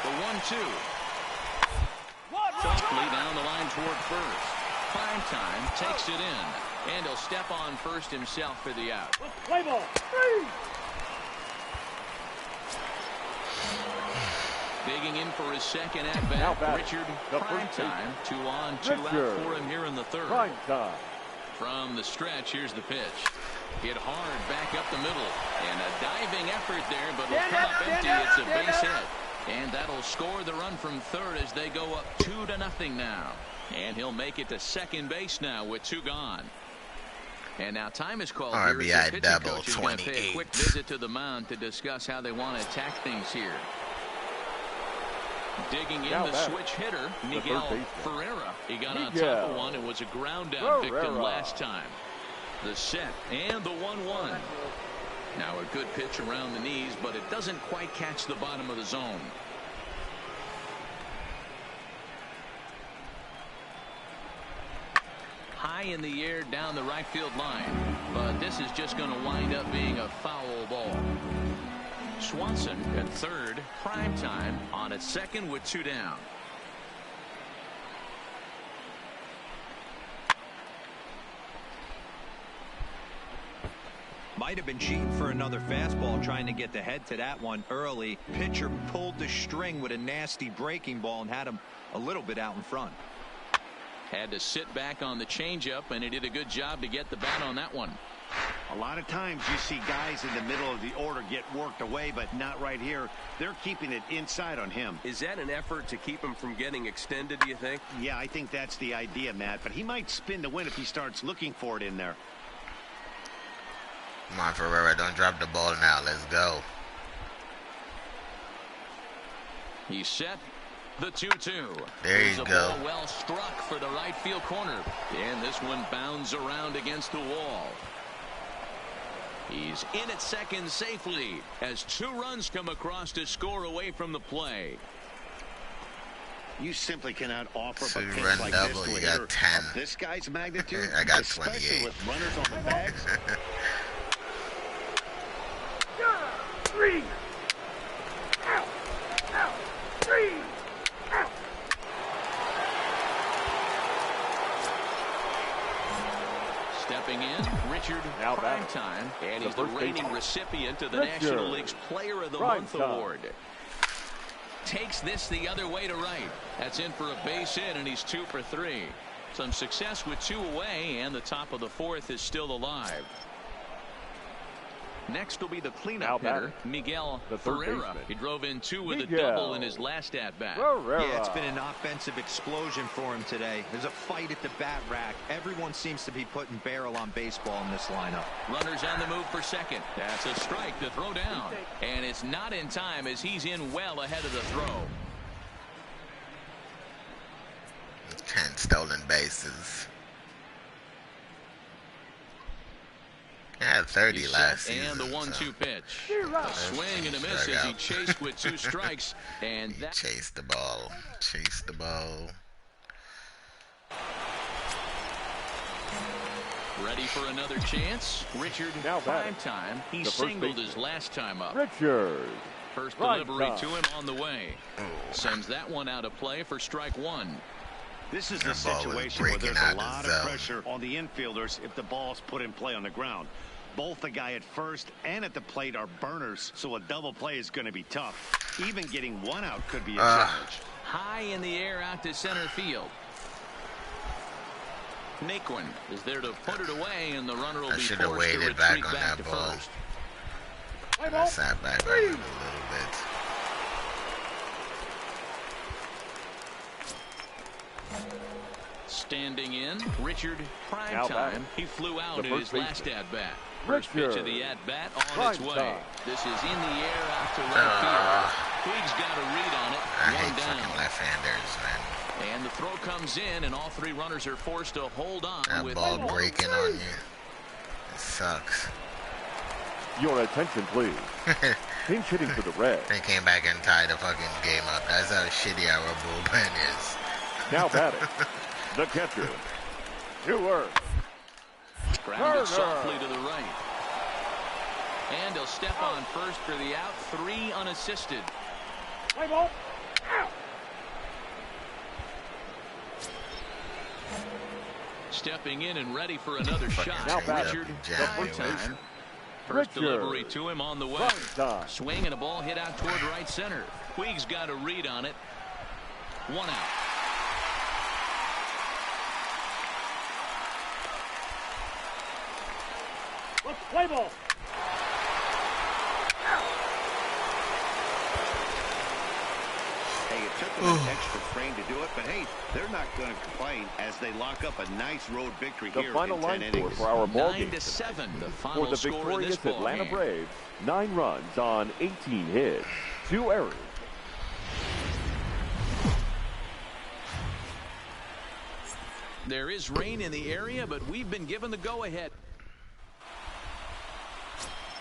The 1-2. Softly down the line toward first. Prime Time takes it in. And he'll step on first himself for the out. Play ball. 3. Digging in for his second at-bat, Richard Prime Time. 2 on, 2 out for him here in the third. Prime Time. From the stretch, here's the pitch. Hit hard back up the middle. And a diving effort there, but it'll come up empty. It's a base hit. And that'll score the run from third as they go up 2-0 now. And he'll make it to second base now with 2 gone. And now time is called here. RBI double, coach is going to pay a quick visit to the mound to discuss how they want to attack things here. Digging in the switch hitter, Miguel Ferreira. He got on top of one. It was a ground out victim last time. The set and the 1-1. Now a good pitch around the knees, but it doesn't quite catch the bottom of the zone. High in the air down the right field line, but this is just going to wind up being a foul ball. Swanson at third, Prime Time on at second with 2 down. Might have been cheating for another fastball, trying to get the head to that one early. Pitcher pulled the string with a nasty breaking ball and had him a little bit out in front. Had to sit back on the changeup, and he did a good job to get the bat on that one. A lot of times you see guys in the middle of the order get worked away, but not right here. They're keeping it inside on him. Is that an effort to keep him from getting extended, do you think? Yeah, I think that's the idea, Matt. But he might spin to win if he starts looking for it in there. Come on, Ferreira, don't drop the ball now. Let's go. He's set. The 2-2. There you go. Ball well struck for the right field corner. And this one bounds around against the wall. He's in at second safely as 2 runs come across to score away from the play. You simply cannot offer a 2 pitch run like double. this to You a got hitter 10. of this guy's magnitude. I got especially 28. with runners on the bags. 3. Out. Out. 3. Out. Stepping in, Richard Prime Time, and he's the reigning recipient of the National League's Player of the Month award. Takes this the other way to right. That's in for a base hit, and he's 2 for 3. Some success with 2 away, and the top of the 4th is still alive. Next will be the cleanup hitter, Miguel Ferreira. He drove in 2 with a double in his last at-bat. Yeah, it's been an offensive explosion for him today. There's a fight at the bat rack. Everyone seems to be putting barrel on baseball in this lineup. Runners on the move for second. That's a strike to throw down. And it's not in time as he's in well ahead of the throw. 10 stolen bases. Yeah, 30 last season. And the 1-2 pitch. A swing and a miss as he chased with 2 strikes. And that chased the ball. Chased the ball. Ready for another chance. Richard Prime Time. He singled his last time up. Richard. First delivery to him on the way. Sends that one out of play for strike 1. This is a situation where there's a lot of pressure on the infielders if the ball's put in play on the ground. Both the guy at first and at the plate are burners, so a double play is going to be tough. Even getting 1 out could be a challenge. High in the air out to center field. Naquin is there to put it away, and the runner will be forced to retreat back to first. I sat back on it a little bit. Standing in, Richard Prime Time. He flew out in his last at-bat. First pitch of the at-bat on its way. This is in the air out to right field. Puig's got a read on it. I hate fucking left-handers, man. And the throw comes in, and all 3 runners are forced to hold on. That ball breaking on you. It sucks. Your attention, please. Pinch hitting for the Reds. They came back and tied the fucking game up. That's how shitty our bullpen is. Now batting, the catcher, Stewart. Grounded softly to the right. And he'll step on first for the out. 3 unassisted. Play ball. Out. Stepping in and ready for another shot. Now batting, Richard, the prime time. First delivery to him on the way. Swing and a ball hit out toward right center. Puig's got a read on it. 1 out. Let's play ball. Hey, it took them an extra frame to do it, but hey, they're not going to complain as they lock up a nice road victory The here final in 10 line innings. score for our ball game 9-7, the final for the score of this victorious ball Atlanta game. Braves. 9 runs on 18 hits, 2 errors. There is rain in the area, but we've been given the go-ahead.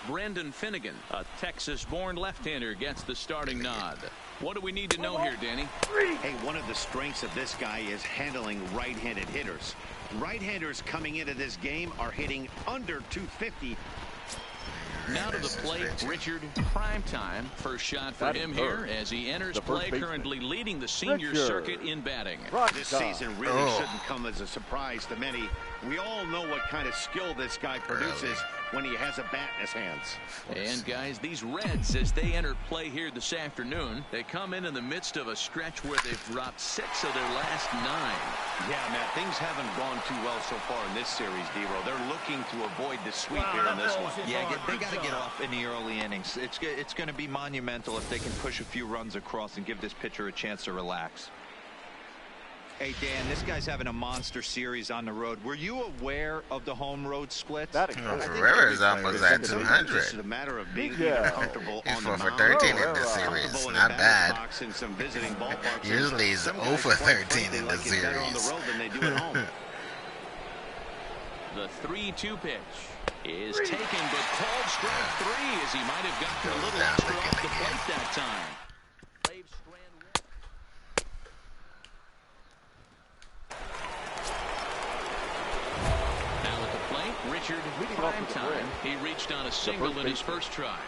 Brendan Finnegan, a Texas-born left-hander, gets the starting nod. What do we need to know here, Danny? Hey, one of the strengths of this guy is handling right-handed hitters. Right-handers coming into this game are hitting under 250. Now to the plate, Richard, prime time. First shot for him here as he enters play, currently leading the senior circuit in batting. This season really shouldn't come as a surprise to many. We all know what kind of skill this guy produces when he has a bat in his hands. And guys, these Reds, as they enter play here this afternoon, they come in the midst of a stretch where they've dropped 6 of their last 9. Yeah, Matt, things haven't gone too well so far in this series, D-Row. They're looking to avoid the sweep here in this one. Yeah, they got to get off in the early innings. It's going to be monumental if they can push a few runs across and give this pitcher a chance to relax. Hey, Dan, this guy's having a monster series on the road. Were you aware of the home road splits? Ferreira is almost at 200. It's a matter of being comfortable He's on 4 the for mound. 13 in the series. Not bad. In some visiting ballparks. Usually he's 0 for 13 in the series. On the road than they do at home. The 3-2 pitch is taken, but called strike 3 as he might have gotten a little extra off the plate that time. Now at the plate, Richard, prime time. He reached on a single in his first try.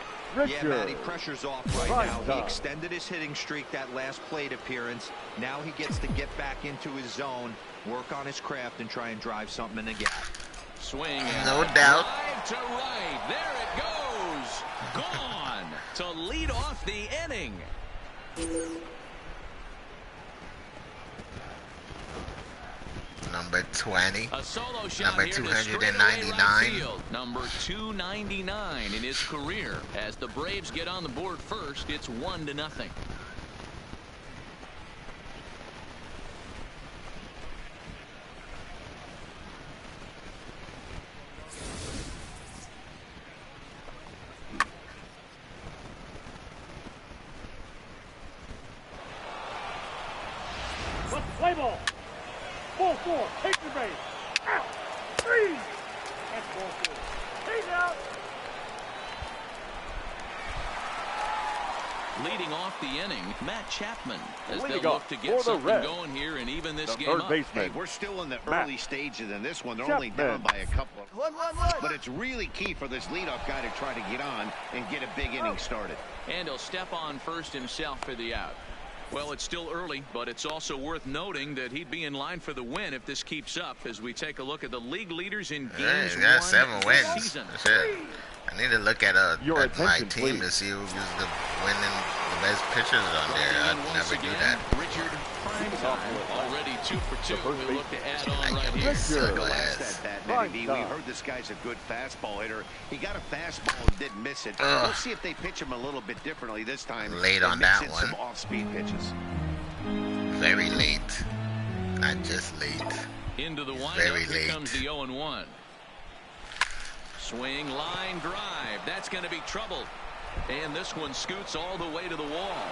Yeah, Matt, he pressure's off right now. He extended his hitting streak that last plate appearance. Now he gets to get back into his zone, work on his craft, and try and drive something in the gap. Swing. No doubt. Drive to right. There it goes. Gone to lead off the inning. Number 20. A solo shot Number here to 299. right field. Number 299 in his career. As the Braves get on the board first, it's 1-0. Let's play ball. Ball 4. Take the base. Out. 3. That's ball 4. He's out. Leading off the inning, Matt Chapman, as Leading they'll off look to get for the something Reds, going here and even this the game third up. baseman. Hey, we're still in the Matt early stages in this one. They're only Chapman. down by a couple. But it's really key for this leadoff guy to try to get on and get a big inning started. And he'll step on first himself for the out. Well, it's still early, but it's also worth noting that he'd be in line for the win if this keeps up as we take a look at the league leaders in games He got won 7 this wins. season. Shit. I need to look at Your at my attention, team please. to see who's the winning the best pitchers on there. I'd Once never do again, that. Richard Primetime, already 2 for 2. We'll look to add on right here. Circle Last ass. at that, Matty B. We heard this guy's a good fastball hitter. He got a fastball and didn't miss it. We'll see if they pitch him a little bit differently this time. Late and on mix that in one. Some off-speed pitches. Very late. Not just late. Into the windup. Very Here late. comes the 0-1. Swing, line, drive. That's going to be trouble. And this one scoots all the way to the wall.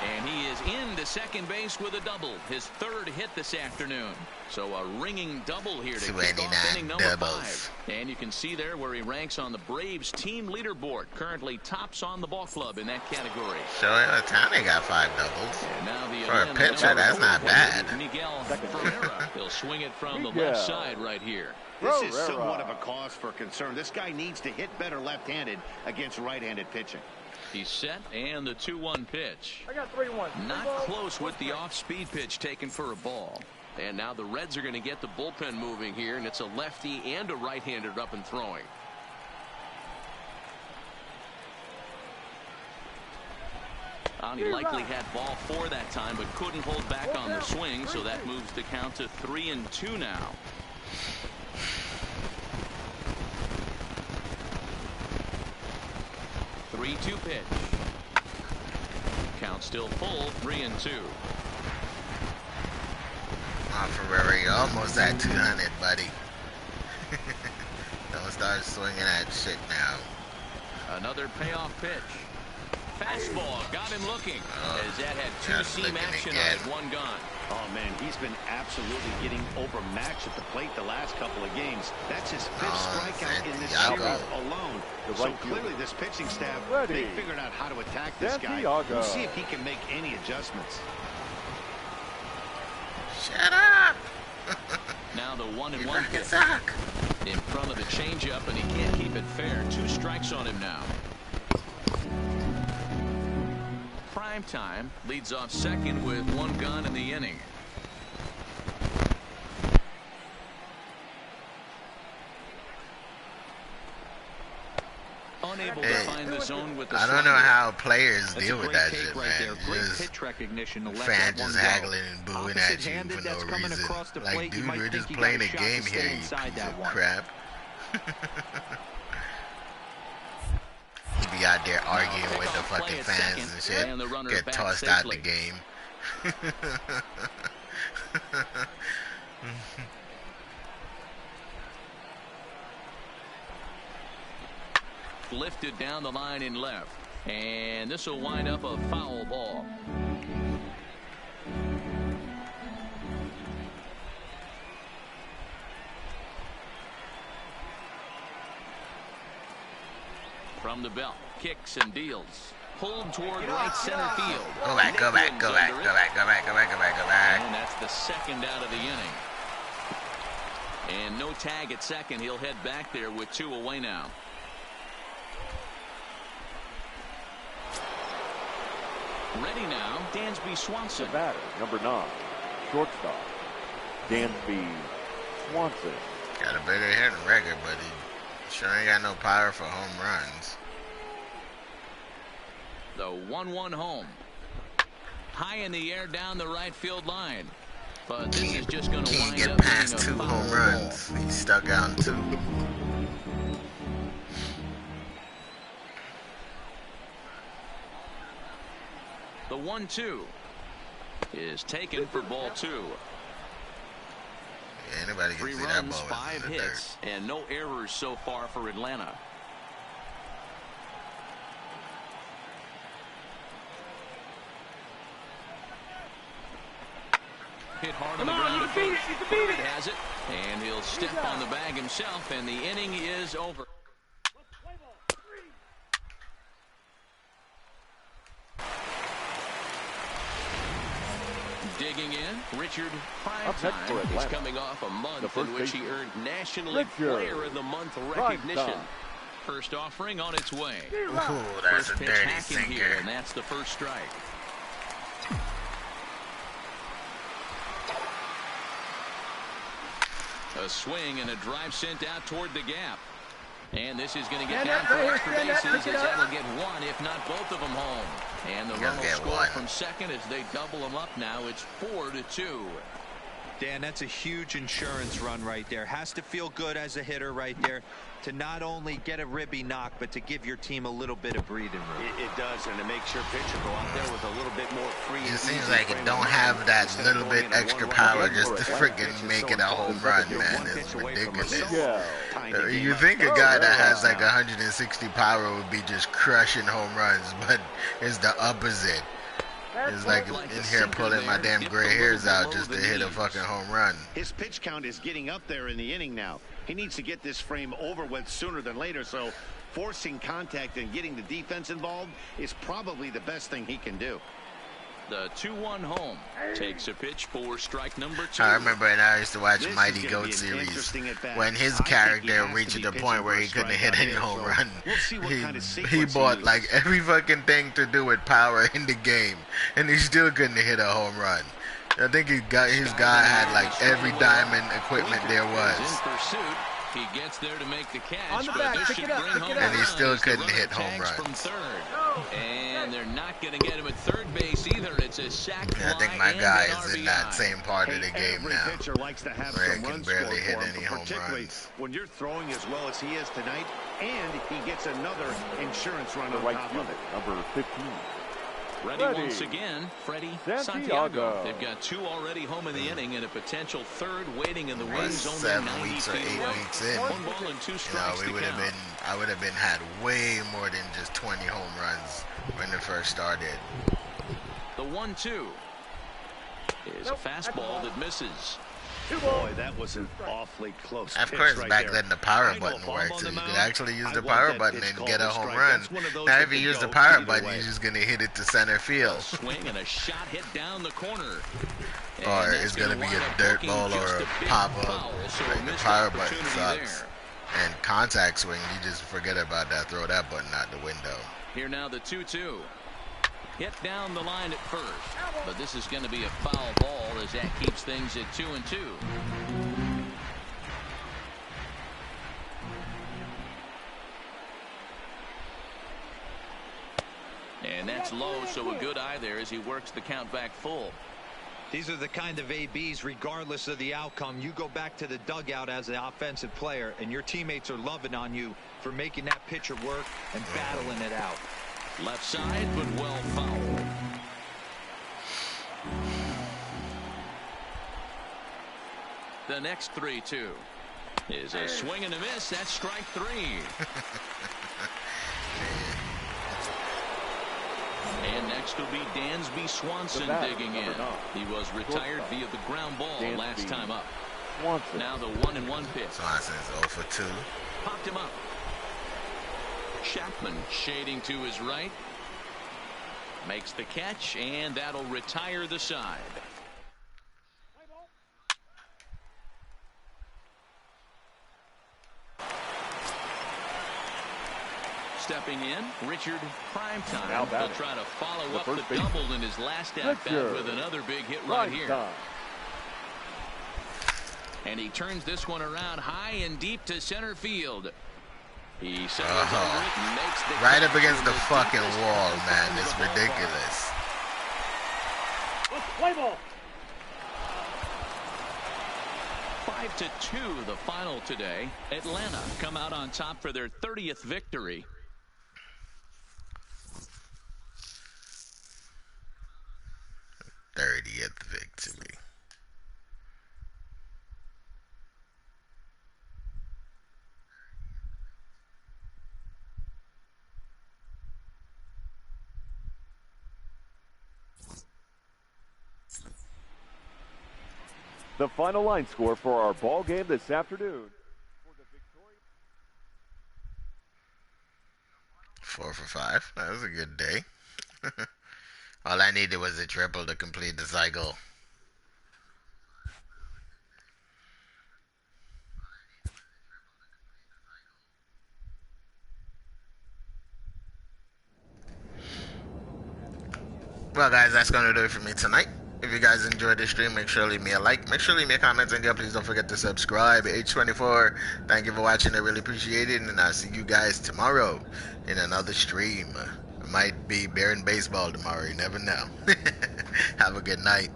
And he is into second base with a double. His third hit this afternoon. So a ringing double here to kick off inning number 5. And you can see there where he ranks on the Braves team leaderboard. Currently tops on the ball club in that category. Shohei Ohtani got 5 doubles. And now the For a pitcher, that's not bad. Miguel Ferreira. He'll swing it from the left side right here. This is somewhat of a cause for concern. This guy needs to hit better left-handed against right-handed pitching. He's set, and the 2-1 pitch. I got 3-1. Not close with the off-speed pitch taken for a ball. And now the Reds are going to get the bullpen moving here, and it's a lefty and a right-hander up and throwing. He likely had ball 4 that time, but couldn't hold back on the swing, so that moves the count to 3-2 now. Three-2 pitch. Count still full, 3-2. Ferrari, you're almost at 200, buddy. Don't start swinging that shit now. Another payoff pitch. Fastball got him looking, as that had 2-seam action on it, 1 gone. Oh, man, he's been absolutely getting overmatched at the plate the last couple of games. That's his 5th strikeout in this series alone. So clearly this pitching staff, they figured out how to attack this guy. We'll see if he can make any adjustments. Shut up! Now the 1-1 pitch. In front of the changeup, and he can't keep it fair. 2 strikes on him now. Prime time leads off second with 1 gun in the inning. Unable to find the zone with the I don't know how players That's deal with that shit, right man. There. Great pitch recognition to let fans that one just go. haggling and booing at you for no reason. Like, dude, we're just playing a game here, you piece of crap. You be out there arguing with the fucking fans and shit. Get tossed out the game. Lifted down the line in left. And this will wind up a foul ball. From the belt, kicks and deals. Pulled toward right center field. Go back, go back, go back, go back, go back, go back, go back, go back. And that's the second out of the inning. And no tag at second. He'll head back there with 2 away now. Ready now, Dansby Swanson. The batter, number 9, shortstop, Dansby Swanson. Got a better hitting record, but he sure ain't got no power for home runs. The 1-1 home. High in the air down the right field line. But this is just going to wind up past 2 home runs. He's stuck on 2. The 1-2 is taken for ball 2. Yeah, anybody can 3 see that runs, ball 5 hits, and no errors so far for Atlanta. Hit hard on the ground. It has it, and he'll step on the bag himself, and the inning is over. Digging in, Richard Primetime. He's coming off a month in which he earned National League Player of the Month recognition. First offering on its way. Ooh, that's a dirty sinker. Here, and that's the first strike. A swing and a drive sent out toward the gap. And this is going to get down for extra bases, as that'll get 1, if not both of them home. And the run will score from second as they double them up now. It's 4-2. Dan, that's a huge insurance run right there. Has to feel good as a hitter right there to not only get a ribby knock, but to give your team a little bit of breathing room. It does, and to make sure pitcher go out there with a little bit more free. It seems like it don't have that little bit extra power just to freaking make it a home run, man. It's ridiculous. You think a guy that has like 160 power would be just crushing home runs, but it's the opposite. It's like in here pulling my damn gray hairs out just to hit a fucking home run. His pitch count is getting up there in the inning now. He needs to get this frame over with sooner than later, so forcing contact and getting the defense involved is probably the best thing he can do. The 2-1 home takes a pitch for strike number 2. I remember when I used to watch Mighty Goat series when his character reached the point where he couldn't hit any home run. He bought like every fucking thing to do with power in the game, and he still couldn't hit a home run. I think his guy had like every diamond equipment there was. In pursuit. He gets there to make the catch, On the but back, this pick should it up, bring pick home it up. And he runs. still The couldn't runner hit home tags from runs. third. And they're not going to get him at third base either. It's a sack fly. I think my and guy an is in RBI. that same part of the game Every now, pitcher likes to have where he some can runs barely scored hit for him, any home particularly runs. when you're throwing as well as he is tonight, and he gets another insurance run The on right top of fielder, it. number 15. Ready once again, Freddie Santiago. They've got 2 already home in the inning and a potential third waiting in the wings. Only 7 90 weeks or feet 8 away. weeks in, 1 ball and 2 strikes we would have been. I would have been had way more than just 20 home runs when it first started. The 1-2 is a fastball that misses. Boy, that was an awfully close Of pitch course, right back there. then the power I know button if I'm worked, on so the you could mound, actually use I the want power that button pitch and called get a a home strike. run. That's one of those Now, that if you could use the go power either button, way. you're just gonna hit it to center field, Swing and a shot hit down the corner. or it's gonna be a dirt ball or a pop up. Like the power button sucks. And contact swing, you just forget about that. Throw that button out the window. Here now the 2-2. Hit down the line at first, but this is going to be a foul ball as that keeps things at 2-2. And that's low, so a good eye there as he works the count back full. These are the kind of ABs, regardless of the outcome, you go back to the dugout as an offensive player, and your teammates are loving on you for making that pitcher work and battling it out. Left side, but well fouled. The next 3-2 is a swing and a miss. That's strike 3. And next will be Dansby Swanson digging in. He was retired via the ground ball last time up. Now the 1-1 pitch. Swanson's 0 for 2. Popped him up. Chapman shading to his right. Makes the catch, and that'll retire the side. Stepping in, Richard Primetime. He'll try to follow up the double in his last at-bat with another big hit right here. And he turns this one around high and deep to center field. He settles under it and makes the right up against the fucking wall, man. It's ridiculous. Play ball. 5-2 the final today. Atlanta come out on top for their 30th victory. Victory. The final line score for our ball game this afternoon. 4 for 5. That was a good day. All I needed was a triple to complete the cycle. Well, guys, that's going to do it for me tonight. If you guys enjoyed this stream, make sure to leave me a like. Make sure to leave me a comment. And please don't forget to subscribe. H24, thank you for watching. I really appreciate it. And I'll see you guys tomorrow in another stream. It might be Bear and Baseball tomorrow. You never know. Have a good night.